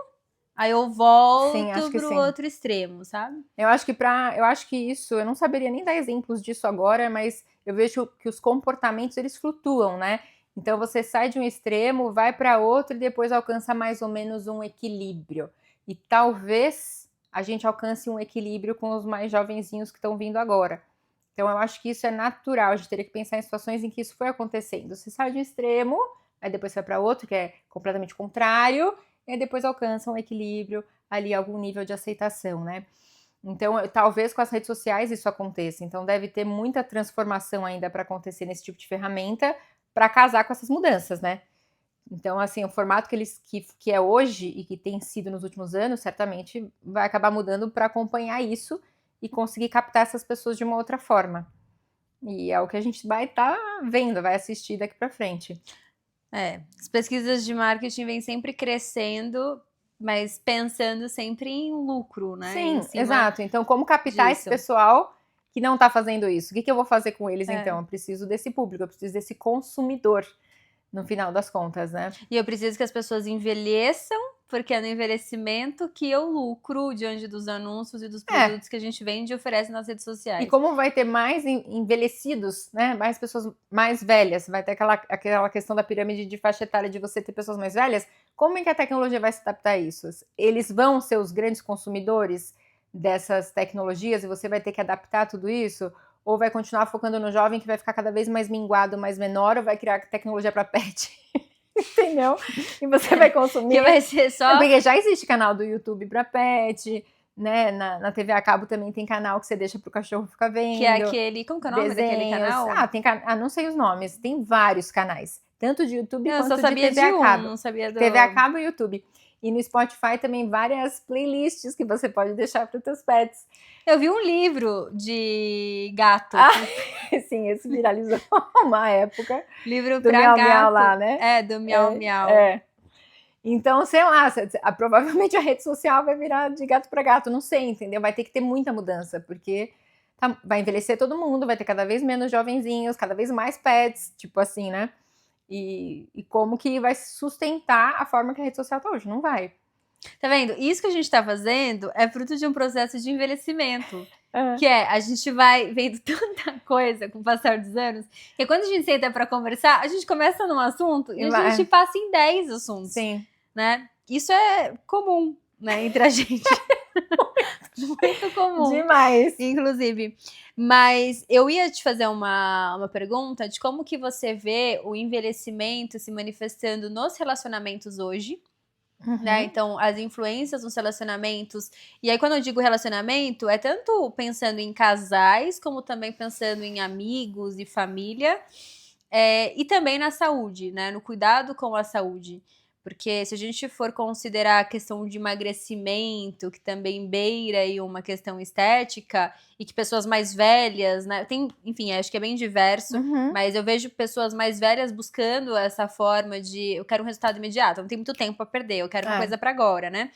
aí eu volto pro outro extremo, sabe? Eu acho que isso, eu não saberia nem dar exemplos disso agora, mas eu vejo que os comportamentos eles flutuam, né? Então você sai de um extremo, vai para outro e depois alcança mais ou menos um equilíbrio. E talvez a gente alcance um equilíbrio com os mais jovenzinhos que estão vindo agora. Então eu acho que isso é natural, a gente teria que pensar em situações em que isso foi acontecendo. Você sai de um extremo, aí depois vai para outro, que é completamente contrário, e aí depois alcança um equilíbrio, ali algum nível de aceitação, né? Então, talvez com as redes sociais isso aconteça. Então, deve ter muita transformação ainda para acontecer nesse tipo de ferramenta para casar com essas mudanças, né? Então, assim, o formato que é hoje e que tem sido nos últimos anos, certamente vai acabar mudando para acompanhar isso e conseguir captar essas pessoas de uma outra forma. E é o que a gente vai estar vendo, vai assistir daqui para frente. As pesquisas de marketing vêm sempre crescendo, mas pensando sempre em lucro, né? Sim, exato. Então, como captar esse disso. pessoal que não está fazendo isso? O que eu vou fazer com eles, então? Eu preciso desse público, eu preciso desse consumidor, no final das contas, né? E eu preciso que as pessoas envelheçam, porque é no envelhecimento que eu lucro diante dos anúncios e dos produtos que a gente vende e oferece nas redes sociais. E como vai ter mais envelhecidos, né? Mais pessoas mais velhas, vai ter aquela questão da pirâmide de faixa etária de você ter pessoas mais velhas, como é que a tecnologia vai se adaptar a isso? Eles vão ser os grandes consumidores dessas tecnologias e você vai ter que adaptar tudo isso? Ou vai continuar focando no jovem que vai ficar cada vez mais minguado, mais menor, ou vai criar tecnologia para pet? Entendeu? E você vai consumir. Que vai ser só... Porque já existe canal do YouTube para pet, né? Na TV a cabo também tem canal que você deixa pro cachorro ficar vendo. Que é aquele... Como que é o nome daquele canal? Não sei os nomes. Tem vários canais. Tanto de YouTube quanto só sabia de TV a cabo. Não sabia do... TV a cabo e YouTube. E no Spotify também várias playlists que você pode deixar para os teus pets. Eu vi um livro de gato. Sim, esse viralizou uma época. Livro do pra Miau gato. Miau lá, né? Do Miau Miau. Então, sei lá, provavelmente a rede social vai virar de gato para gato, não sei, entendeu? Vai ter que ter muita mudança, porque vai envelhecer todo mundo, vai ter cada vez menos jovenzinhos, cada vez mais pets, tipo assim, né? E como que vai sustentar a forma que a rede social tá hoje? Não vai. Tá vendo? Isso que a gente tá fazendo é fruto de um processo de envelhecimento. Que a gente vai vendo tanta coisa com o passar dos anos, que quando a gente senta pra conversar, a gente começa num assunto e a gente passa em 10 assuntos. Sim. Né? Isso é comum, né, entre a gente. Muito comum. Demais. Inclusive. Mas eu ia te fazer uma pergunta de como que você vê o envelhecimento se manifestando nos relacionamentos hoje. Né? Então, as influências nos relacionamentos. E aí, quando eu digo relacionamento, é tanto pensando em casais, como também pensando em amigos e família. E também na saúde, né? No cuidado com a saúde. Porque se a gente for considerar a questão de emagrecimento, que também beira aí uma questão estética, e que pessoas mais velhas, né? Enfim, acho que é bem diverso, mas eu vejo pessoas mais velhas buscando essa forma de eu quero um resultado imediato, não tem muito tempo para perder, eu quero uma coisa para agora, né?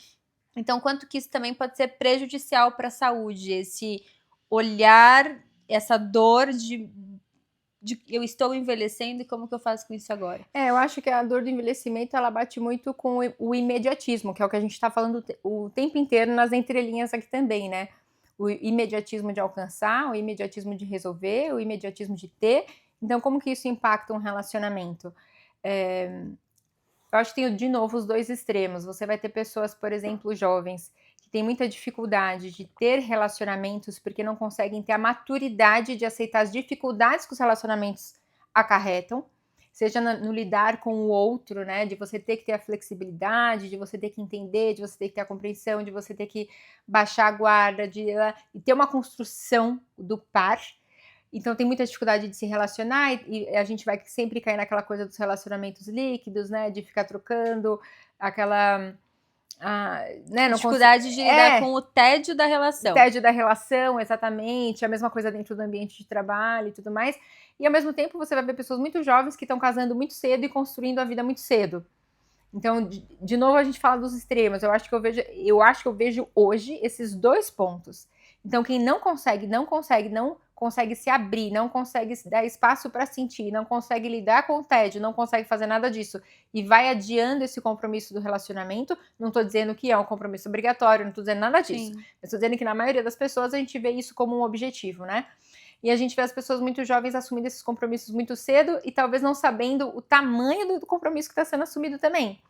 Então, quanto que isso também pode ser prejudicial para a saúde, esse olhar, essa dor de eu estou envelhecendo e como que eu faço com isso agora? Eu acho que a dor do envelhecimento, ela bate muito com o imediatismo, que é o que a gente está falando o tempo inteiro nas entrelinhas aqui também, né? O imediatismo de alcançar, o imediatismo de resolver, o imediatismo de ter. Então, como que isso impacta um relacionamento? Eu acho que tem, de novo, os dois extremos. Você vai ter pessoas, por exemplo, jovens, que que tem muita dificuldade de ter relacionamentos porque não conseguem ter a maturidade de aceitar as dificuldades que os relacionamentos acarretam, seja no lidar com o outro, né? De você ter que ter a flexibilidade, de você ter que entender, de você ter que ter a compreensão, de você ter que baixar a guarda, de ter uma construção do par. Então tem muita dificuldade de se relacionar e a gente vai sempre cair naquela coisa dos relacionamentos líquidos, né? De ficar trocando aquela... né, dificuldade de lidar com o tédio da relação. O tédio da relação, exatamente. A mesma coisa dentro do ambiente de trabalho e tudo mais. E ao mesmo tempo você vai ver pessoas muito jovens que estão casando muito cedo e construindo a vida muito cedo. Então, de novo, a gente fala dos extremos. Eu acho que eu vejo hoje esses dois pontos. Então, quem não consegue se abrir, não consegue dar espaço para sentir, não consegue lidar com o tédio, não consegue fazer nada disso e vai adiando esse compromisso do relacionamento. Não estou dizendo que é um compromisso obrigatório, não estou dizendo nada disso. Estou dizendo que na maioria das pessoas a gente vê isso como um objetivo, né? E a gente vê as pessoas muito jovens assumindo esses compromissos muito cedo e talvez não sabendo o tamanho do compromisso que está sendo assumido também.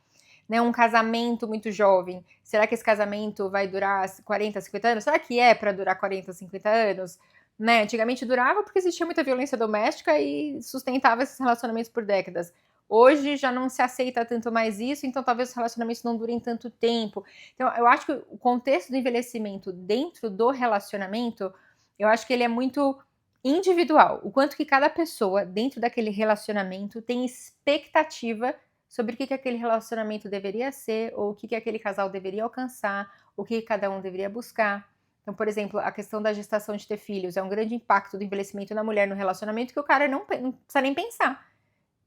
Né, um casamento muito jovem, será que esse casamento vai durar 40, 50 anos? Será que é para durar 40, 50 anos? Né? Antigamente durava porque existia muita violência doméstica e sustentava esses relacionamentos por décadas. Hoje já não se aceita tanto mais isso, então talvez os relacionamentos não durem tanto tempo. Então eu acho que o contexto do envelhecimento dentro do relacionamento, eu acho que ele é muito individual. O quanto que cada pessoa dentro daquele relacionamento tem expectativa sobre o que aquele relacionamento deveria ser, ou o que aquele casal deveria alcançar, o que cada um deveria buscar. Então, por exemplo, a questão da gestação de ter filhos é um grande impacto do envelhecimento da mulher no relacionamento que o cara não precisa nem pensar.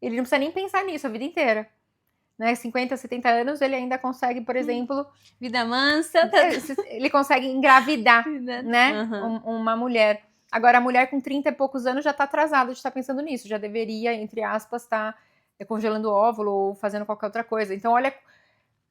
Ele não precisa nem pensar nisso a vida inteira. Né? 50, 70 anos, ele ainda consegue, por exemplo... Vida mansa. Ele consegue engravidar, né? Uma mulher. Agora, a mulher com 30 e poucos anos já está atrasada de estar pensando nisso. Já deveria, entre aspas, estar congelando o óvulo ou fazendo qualquer outra coisa. Então, olha,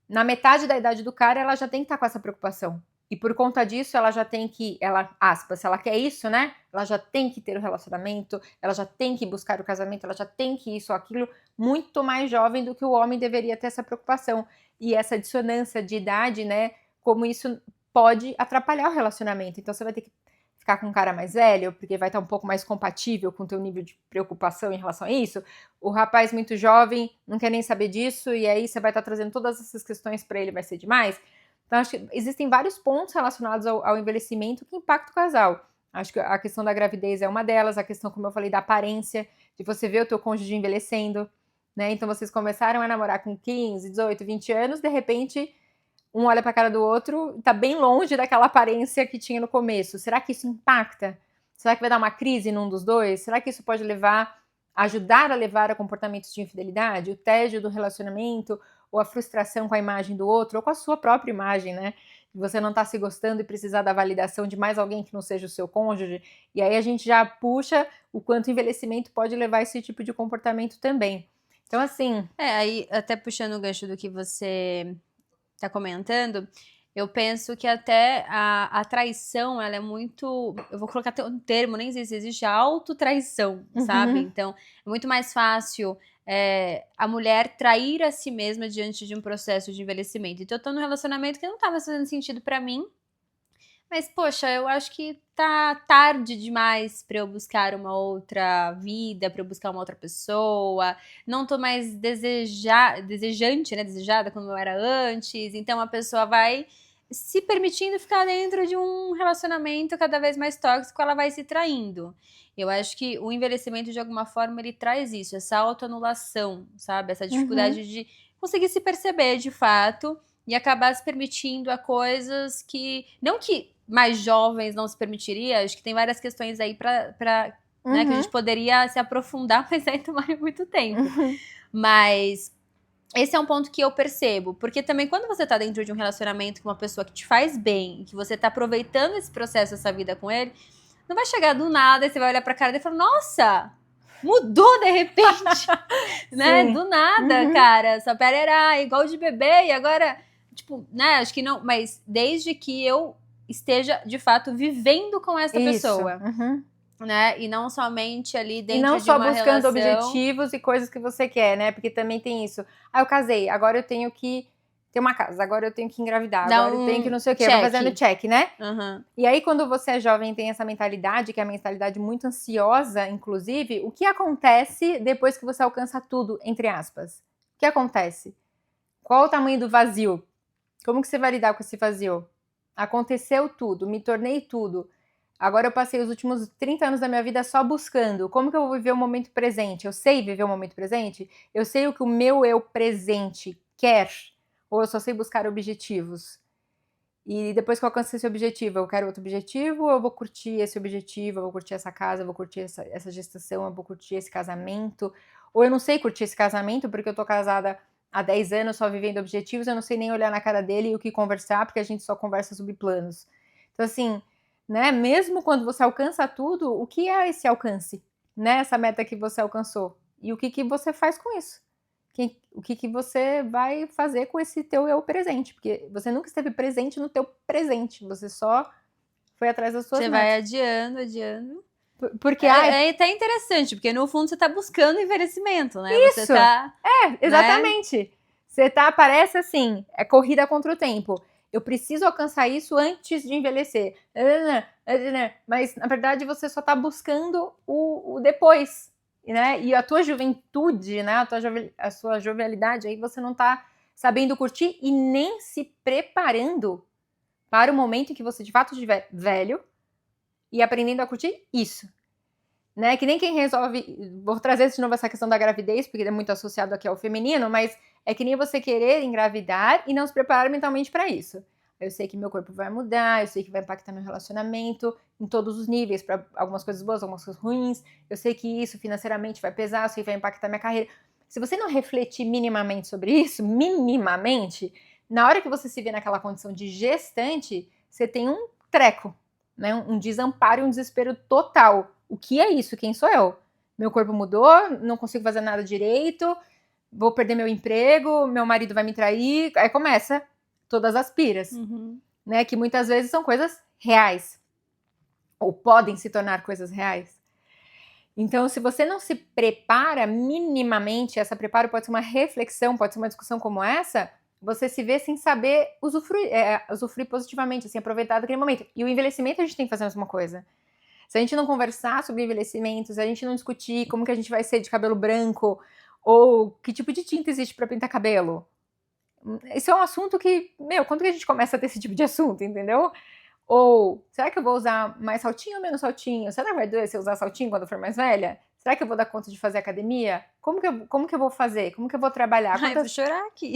na metade da idade do cara, ela já tem que estar com essa preocupação. E por conta disso, ela já tem que, aspas, se ela quer isso, né? Ela já tem que ter o relacionamento, ela já tem que buscar o casamento, ela já tem que isso ou aquilo, muito mais jovem do que o homem deveria ter essa preocupação. E essa dissonância de idade, né? Como isso pode atrapalhar o relacionamento. Então, você vai ter que ficar com um cara mais velho, porque vai estar um pouco mais compatível com o teu nível de preocupação em relação a isso. O rapaz muito jovem não quer nem saber disso, e aí você vai estar trazendo todas essas questões para ele, vai ser demais. Então, acho que existem vários pontos relacionados ao envelhecimento que impactam o casal. Acho que a questão da gravidez é uma delas, a questão, como eu falei, da aparência, de você ver o teu cônjuge envelhecendo, né? Então, vocês começaram a namorar com 15, 18, 20 anos, de repente, um olha para a cara do outro e tá bem longe daquela aparência que tinha no começo. Será que isso impacta? Será que vai dar uma crise num dos dois? Será que isso pode ajudar a levar a comportamentos de infidelidade? O tédio do relacionamento, ou a frustração com a imagem do outro, ou com a sua própria imagem, né? De você não estar se gostando e precisar da validação de mais alguém que não seja o seu cônjuge. E aí a gente já puxa o quanto o envelhecimento pode levar a esse tipo de comportamento também. Então, assim... aí até puxando o gancho do que você tá comentando, eu penso que até a traição, ela é muito... Eu vou colocar até um termo, nem sei se existe, autotraição, sabe? Então, é muito mais fácil a mulher trair a si mesma diante de um processo de envelhecimento. Então, eu tô num relacionamento que não tava fazendo sentido pra mim, mas, poxa, eu acho que tá tarde demais pra eu buscar uma outra vida, pra eu buscar uma outra pessoa. Não tô mais desejante, né? Desejada como eu era antes. Então, a pessoa vai se permitindo ficar dentro de um relacionamento cada vez mais tóxico, ela vai se traindo. Eu acho que o envelhecimento, de alguma forma, ele traz isso, essa autoanulação, sabe? Essa dificuldade de conseguir se perceber, de fato, e acabar se permitindo a coisas que... Não que mais jovens não se permitiria, acho que tem várias questões aí né, que a gente poderia se aprofundar, mas aí tomaria muito tempo. Mas esse é um ponto que eu percebo, porque também quando você tá dentro de um relacionamento com uma pessoa que te faz bem, que você tá aproveitando esse processo, essa vida com ele, não vai chegar do nada e você vai olhar pra cara dele e falar, nossa, mudou de repente, né? Do nada, cara, sua pele era igual de bebê e agora, tipo, né, acho que não, mas desde que eu esteja, de fato, vivendo com essa pessoa. Né? E não somente ali dentro de uma relação. E não só buscando objetivos e coisas que você quer, né? Porque também tem isso. Eu casei, agora eu tenho que Tem uma casa, agora eu tenho que engravidar, Dá agora eu tenho que não sei o quê, check. vai fazendo check, né? Uhum. E aí, quando você é jovem e tem essa mentalidade, que é a mentalidade muito ansiosa, inclusive, o que acontece depois que você alcança tudo, entre aspas? O que acontece? Qual o tamanho do vazio? Como que você vai lidar com esse vazio? Aconteceu tudo, me tornei tudo. Agora eu passei os últimos 30 anos da minha vida só buscando. Como que eu vou viver o momento presente? Eu sei viver o momento presente? Eu sei o que o meu eu presente quer? Ou eu só sei buscar objetivos? E depois que eu alcanço esse objetivo, eu quero outro objetivo, ou eu vou curtir esse objetivo, eu vou curtir essa casa, eu vou curtir essa gestação, eu vou curtir esse casamento. Ou eu não sei curtir esse casamento porque eu tô casada há 10 anos só vivendo objetivos, eu não sei nem olhar na cara dele e o que conversar, porque a gente só conversa sobre planos. Então, assim, né, mesmo quando você alcança tudo, o que é esse alcance? Né, essa meta que você alcançou? E o que você faz com isso? O que você vai fazer com esse teu eu presente, porque você nunca esteve presente no teu presente, você só foi atrás das suas Você metas. vai adiando. Porque, É até interessante, porque no fundo você tá buscando envelhecimento, né? Isso! Você tá, exatamente. Né? Você parece assim, é corrida contra o tempo. Eu preciso alcançar isso antes de envelhecer. Mas, na verdade, você só tá buscando o depois. Né? E a tua juventude, né? A sua jovialidade, aí você não tá sabendo curtir e nem se preparando para o momento em que você de fato estiver velho e aprendendo a curtir isso. Né? Que nem quem resolve. Vou trazer de novo essa questão da gravidez, porque é muito associado aqui ao feminino, mas é que nem você querer engravidar e não se preparar mentalmente para isso. Eu sei que meu corpo vai mudar, eu sei que vai impactar meu relacionamento em todos os níveis, para algumas coisas boas, algumas coisas ruins. Eu sei que isso financeiramente vai pesar, eu sei que vai impactar minha carreira. Se você não refletir minimamente sobre isso, minimamente, na hora que você se vê naquela condição de gestante, você tem um treco, né? Um desamparo e um desespero total. O que é isso? Quem sou eu? Meu corpo mudou, não consigo fazer nada direito, vou perder meu emprego, meu marido vai me trair. Aí começa todas as piras, né? Que muitas vezes são coisas reais. Ou podem se tornar coisas reais. Então, se você não se prepara minimamente, essa preparo pode ser uma reflexão, pode ser uma discussão como essa, você se vê sem saber usufruir positivamente, assim, aproveitar daquele momento. E o envelhecimento a gente tem que fazer a mesma coisa. Se a gente não conversar sobre envelhecimento, se a gente não discutir como que a gente vai ser de cabelo branco, ou que tipo de tinta existe para pintar cabelo, isso é um assunto que, quando que a gente começa a ter esse tipo de assunto, entendeu? Ou, será que eu vou usar mais saltinho ou menos saltinho? Será que vai doer se eu usar saltinho quando eu for mais velha? Será que eu vou dar conta de fazer academia? Como que eu vou fazer? Como que eu vou trabalhar? Ai, vou chorar aqui.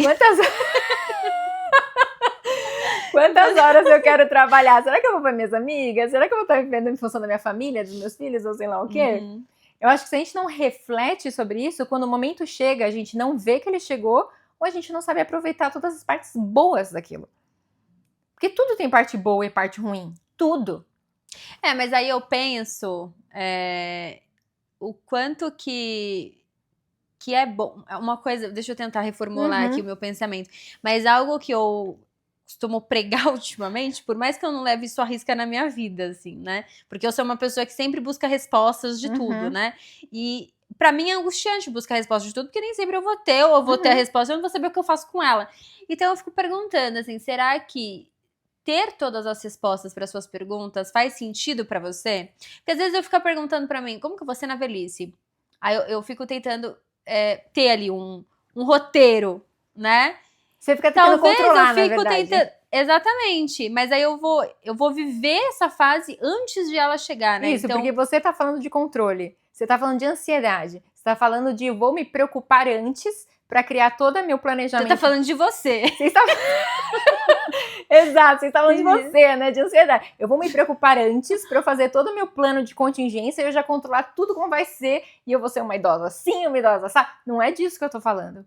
Quantas horas eu quero trabalhar? Será que eu vou ver minhas amigas? Será que eu vou estar vivendo em função da minha família, dos meus filhos, ou sei lá o quê? Eu acho que se a gente não reflete sobre isso, quando o momento chega, a gente não vê que ele chegou, ou a gente não sabe aproveitar todas as partes boas daquilo. Porque tudo tem parte boa e parte ruim. Tudo. Mas aí eu penso o quanto que é bom. Uma coisa, deixa eu tentar reformular aqui o meu pensamento. Mas algo que eu costumo pregar ultimamente, por mais que eu não leve isso à risca na minha vida, assim, né? Porque eu sou uma pessoa que sempre busca respostas de tudo, né? E pra mim é angustiante buscar respostas de tudo, porque nem sempre eu vou ter, ou eu vou ter a resposta, eu não vou saber o que eu faço com ela. Então eu fico perguntando, assim, será que ter todas as respostas para suas perguntas faz sentido para você? Porque às vezes eu fico perguntando para mim, como que eu vou ser na velhice? Aí eu fico tentando ter ali um roteiro, né? Você fica tentando controlar, eu fico na verdade. tentando. Exatamente, mas aí eu vou viver essa fase antes de ela chegar, né? Isso, então, porque você tá falando de controle, você tá falando de ansiedade, você tá falando de vou me preocupar antes para criar todo o meu planejamento. Você tá falando de você. Exato, você tá falando de você, né? De ansiedade. Eu vou me preocupar antes para eu fazer todo o meu plano de contingência e eu já controlar tudo como vai ser e eu vou ser uma idosa assim, uma idosa assim. Não é disso que eu tô falando.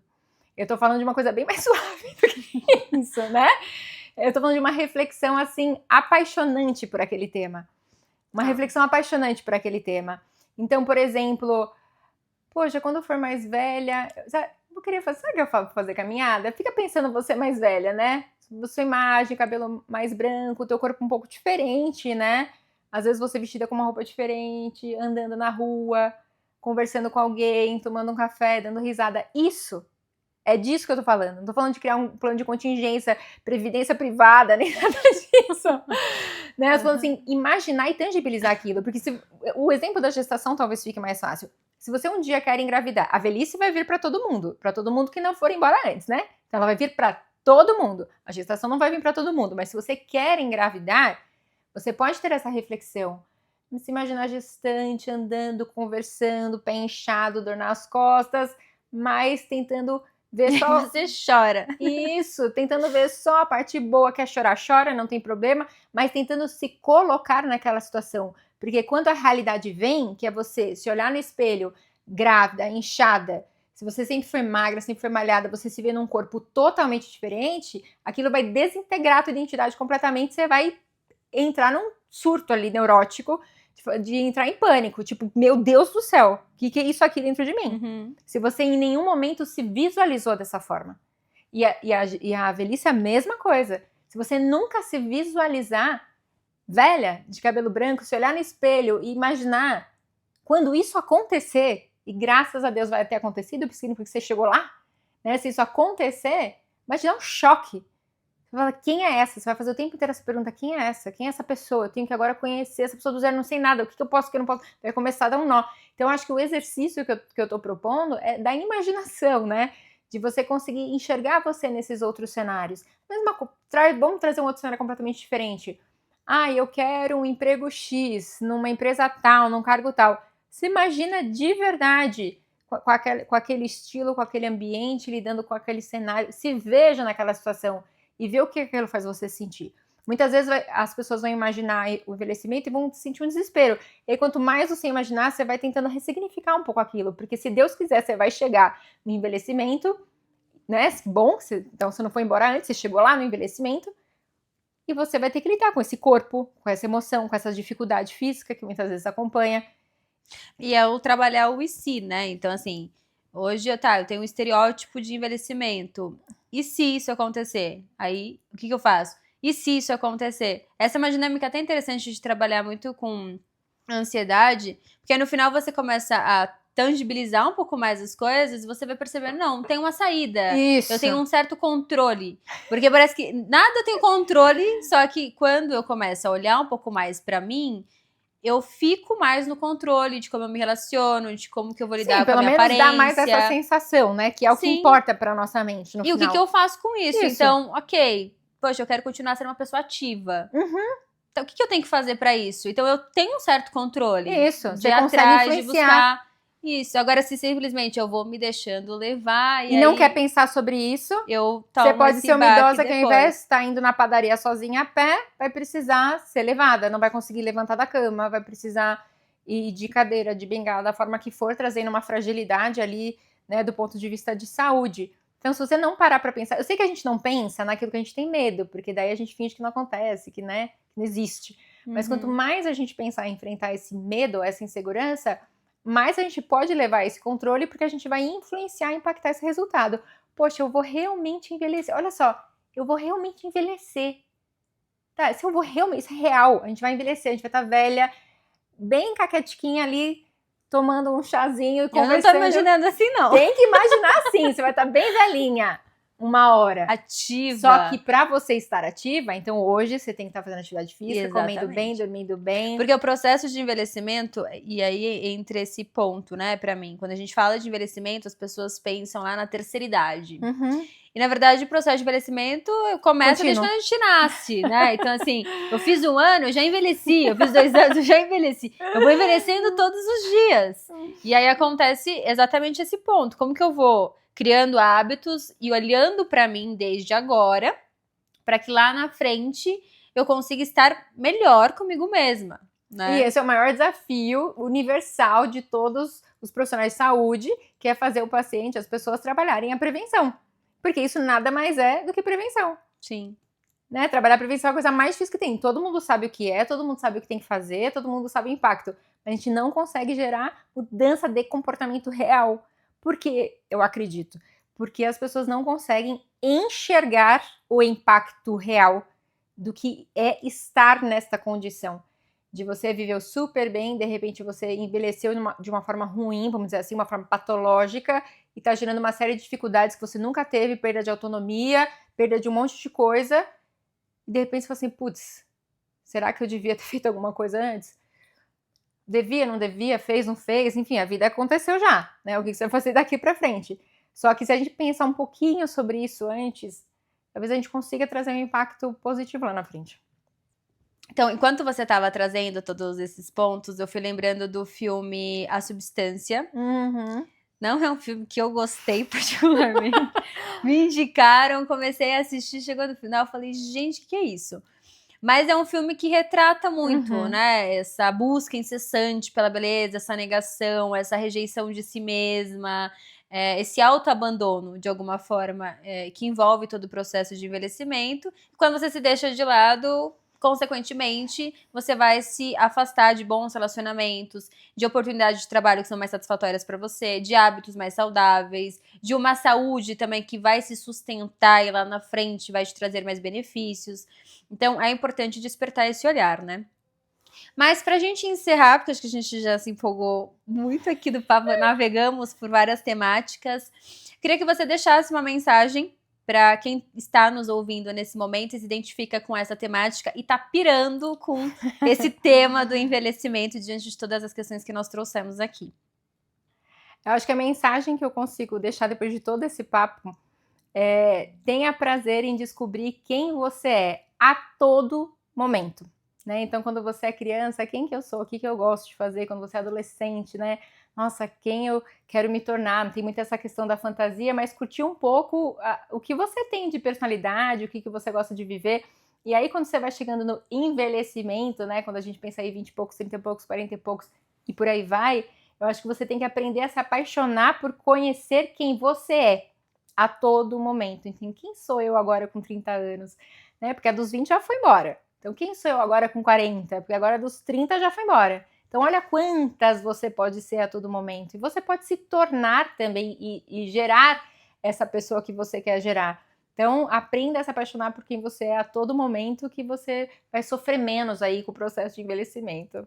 Eu tô falando de uma coisa bem mais suave do que isso, né? Eu tô falando de uma reflexão, assim, apaixonante por aquele tema. Uma reflexão apaixonante por aquele tema. Então, por exemplo, poxa, quando eu for mais velha, eu queria fazer, sabe o que eu falo fazer caminhada? Fica pensando você mais velha, né? Sua imagem, cabelo mais branco, teu corpo um pouco diferente, né? Às vezes você vestida com uma roupa diferente, andando na rua, conversando com alguém, tomando um café, dando risada. Isso É disso que eu tô falando. Não tô falando de criar um plano de contingência, previdência privada, nem nada disso. Né? Eu tô falando assim, imaginar e tangibilizar aquilo. Porque o exemplo da gestação talvez fique mais fácil. Se você um dia quer engravidar, a velhice vai vir para todo mundo que não for embora antes, né? Então ela vai vir para todo mundo. A gestação não vai vir para todo mundo, mas se você quer engravidar, você pode ter essa reflexão. Se imaginar gestante, andando, conversando, pé inchado, dor nas costas, mas tentando ver só... Você chora. Isso, tentando ver só a parte boa, quer chorar, chora, não tem problema, mas tentando se colocar naquela situação. Porque quando a realidade vem, que é você se olhar no espelho, grávida, inchada, se você sempre foi magra, sempre foi malhada, você se vê num corpo totalmente diferente, aquilo vai desintegrar a tua identidade completamente, você vai entrar num surto ali neurótico, de entrar em pânico, tipo, meu Deus do céu, o que é isso aqui dentro de mim? Se você em nenhum momento se visualizou dessa forma. E a velhice é a mesma coisa. Se você nunca se visualizar velha, de cabelo branco, se olhar no espelho e imaginar quando isso acontecer, e graças a Deus vai ter acontecido, porque você chegou lá, né? Se isso acontecer, vai te dar um choque. Você fala, quem é essa? Você vai fazer o tempo inteiro essa pergunta, quem é essa? Quem é essa pessoa? Eu tenho que agora conhecer essa pessoa do zero, não sei nada, o que eu posso, o que eu não posso? Vai começar a dar um nó. Então, eu acho que o exercício que eu tô propondo é da imaginação, né? De você conseguir enxergar você nesses outros cenários. Vamos trazer um outro cenário completamente diferente. Eu quero um emprego X, numa empresa tal, num cargo tal. Se imagina de verdade com aquele estilo, com aquele ambiente, lidando com aquele cenário. Se veja naquela situação e vê o que aquilo faz você sentir. Muitas vezes as pessoas vão imaginar o envelhecimento e vão sentir um desespero. E aí, quanto mais você imaginar, você vai tentando ressignificar um pouco aquilo. Porque se Deus quiser, você vai chegar no envelhecimento, né? Bom, então você não foi embora antes, você chegou lá no envelhecimento. E você vai ter que lidar com esse corpo, com essa emoção, com essa dificuldade física que muitas vezes acompanha. E é o trabalhar o e se, né? Então, assim, hoje eu tenho um estereótipo de envelhecimento. E se isso acontecer? Aí, o que eu faço? E se isso acontecer? Essa é uma dinâmica até interessante de trabalhar muito com ansiedade, porque no final você começa a tangibilizar um pouco mais as coisas e você vai perceber, não, tem uma saída. Isso. Eu tenho um certo controle. Porque parece que nada eu tenho controle, só que quando eu começo a olhar um pouco mais pra mim, eu fico mais no controle de como eu me relaciono, de como que eu vou lidar com a minha aparência. Pelo menos dá mais essa sensação, né? Que é o que importa pra nossa mente no final. E o que eu faço com isso? Então, ok, poxa, eu quero continuar sendo uma pessoa ativa. Então, o que eu tenho que fazer pra isso? Então, eu tenho um certo controle. Isso, de você ir consegue atrás, influenciar. de buscar. Isso, agora se simplesmente eu vou me deixando levar e não quer pensar sobre isso, eu tomo você pode ser uma idosa que ao depois. invés de estar indo na padaria sozinha a pé, vai precisar ser levada, não vai conseguir levantar da cama, vai precisar ir de cadeira, de bengala, da forma que for, trazendo uma fragilidade ali, né, do ponto de vista de saúde. Então, se você não parar pra pensar, eu sei que a gente não pensa naquilo que a gente tem medo, porque daí a gente finge que não acontece, que, né, que não existe. Mas quanto mais a gente pensar em enfrentar esse medo, essa insegurança, mais a gente pode levar esse controle, porque a gente vai influenciar, impactar esse resultado. Poxa, eu vou realmente envelhecer. Olha só, eu vou realmente envelhecer. Tá, se eu vou realmente, isso é real, a gente vai envelhecer, a gente vai estar velha, bem caquetiquinha ali, tomando um chazinho e conversando. Eu não tô imaginando assim, não. Tem que imaginar assim, você vai estar bem velhinha. Uma hora. Ativa. Só que pra você estar ativa, então hoje você tem que estar fazendo atividade física, Exatamente. comendo bem, dormindo bem. Porque o processo de envelhecimento, e aí entre esse ponto, né, pra mim, quando a gente fala de envelhecimento, as pessoas pensam lá na terceira idade. E na verdade o processo de envelhecimento começa desde quando a gente nasce, né? Então assim, eu fiz 1 ano, eu já envelheci, eu fiz 2 anos, eu já envelheci. Eu vou envelhecendo todos os dias. E aí acontece exatamente esse ponto. Como que eu vou criando hábitos e olhando pra mim desde agora, pra que lá na frente eu consiga estar melhor comigo mesma, né? E esse é o maior desafio universal de todos os profissionais de saúde, que é fazer o paciente, as pessoas trabalharem a prevenção. Porque isso nada mais é do que prevenção. Sim. Né? Trabalhar a prevenção é a coisa mais difícil que tem. Todo mundo sabe o que é, todo mundo sabe o que tem que fazer, todo mundo sabe o impacto. A gente não consegue gerar mudança de comportamento real. Por que eu acredito? Porque as pessoas não conseguem enxergar o impacto real do que é estar nesta condição. de você viveu super bem, de repente você envelheceu de uma forma ruim, vamos dizer assim, uma forma patológica, e tá gerando uma série de dificuldades que você nunca teve, perda de autonomia, perda de um monte de coisa, e de repente você fala assim, putz, será que eu devia ter feito alguma coisa antes? Devia, não devia, fez, não fez, enfim, a vida aconteceu já, né? O que você vai fazer daqui pra frente? Só que se a gente pensar um pouquinho sobre isso antes, talvez a gente consiga trazer um impacto positivo lá na frente. Então, enquanto você estava trazendo todos esses pontos, eu fui lembrando do filme A Substância. Não é um filme que eu gostei particularmente. Me indicaram, comecei a assistir, chegou no final, falei, gente, que é isso? Mas é um filme que retrata muito, né? Essa busca incessante pela beleza, essa negação, essa rejeição de si mesma, esse autoabandono, de alguma forma, que envolve todo o processo de envelhecimento. Quando você se deixa de lado, consequentemente, você vai se afastar de bons relacionamentos, de oportunidades de trabalho que são mais satisfatórias para você, de hábitos mais saudáveis, de uma saúde também que vai se sustentar e lá na frente vai te trazer mais benefícios. Então, é importante despertar esse olhar, né? Mas pra gente encerrar, porque acho que a gente já se empolgou muito aqui do papo, navegamos por várias temáticas, queria que você deixasse uma mensagem para quem está nos ouvindo nesse momento e se identifica com essa temática e tá pirando com esse tema do envelhecimento diante de todas as questões que nós trouxemos aqui. Eu acho que a mensagem que eu consigo deixar depois de todo esse papo tenha prazer em descobrir quem você é a todo momento, né? Então, quando você é criança, quem que eu sou? O que eu gosto de fazer? Quando você é adolescente, né? Nossa, quem eu quero me tornar? Não tem muito essa questão da fantasia, mas curtir um pouco o que você tem de personalidade, o que você gosta de viver. E aí, quando você vai chegando no envelhecimento, né? Quando a gente pensa aí 20 e poucos, 30 e poucos, 40 e poucos e por aí vai, eu acho que você tem que aprender a se apaixonar por conhecer quem você é a todo momento. Então, quem sou eu agora com 30 anos? Né? Porque a dos 20 já foi embora. Então, quem sou eu agora com 40? Porque agora a dos 30 já foi embora. Então, olha quantas você pode ser a todo momento. E você pode se tornar também e gerar essa pessoa que você quer gerar. Então, aprenda a se apaixonar por quem você é a todo momento, que você vai sofrer menos aí com o processo de envelhecimento.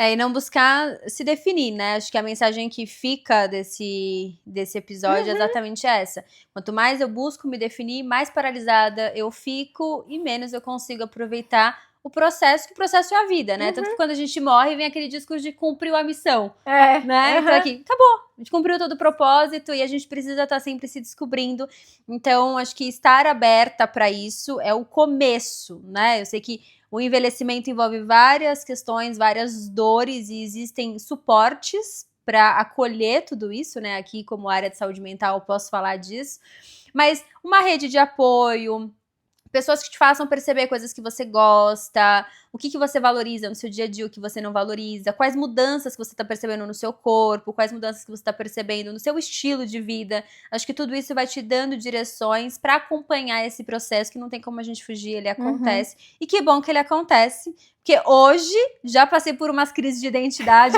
E não buscar se definir, né? Acho que a mensagem que fica desse episódio é exatamente essa. Quanto mais eu busco me definir, mais paralisada eu fico e menos eu consigo aproveitar o processo, que o processo é a vida, né? Tanto que quando a gente morre, vem aquele discurso de cumpriu a missão, né? Então aqui, acabou. A gente cumpriu todo o propósito e a gente precisa estar sempre se descobrindo. Então, acho que estar aberta para isso é o começo, né? Eu sei que o envelhecimento envolve várias questões, várias dores e existem suportes para acolher tudo isso, né? Aqui, como área de saúde mental, eu posso falar disso. Mas uma rede de apoio, pessoas que te façam perceber coisas que você gosta, o que você valoriza no seu dia a dia, o que você não valoriza, quais mudanças que você está percebendo no seu corpo, quais mudanças que você está percebendo no seu estilo de vida. Acho que tudo isso vai te dando direções para acompanhar esse processo, que não tem como a gente fugir, ele acontece. E que bom que ele acontece, porque hoje já passei por umas crises de identidade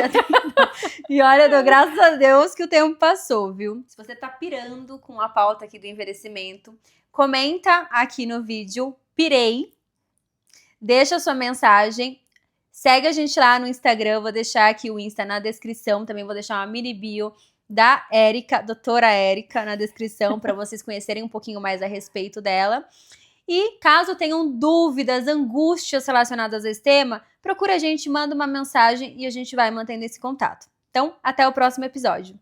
e olha, dou graças a Deus que o tempo passou, viu? Se você tá pirando com a pauta aqui do envelhecimento, comenta aqui no vídeo, pirei, deixa a sua mensagem, segue a gente lá no Instagram, vou deixar aqui o Insta na descrição, também vou deixar uma mini bio da Érica, doutora Érica, na descrição, para vocês conhecerem um pouquinho mais a respeito dela. E caso tenham dúvidas, angústias relacionadas a esse tema, procura a gente, manda uma mensagem e a gente vai mantendo esse contato. Então, até o próximo episódio.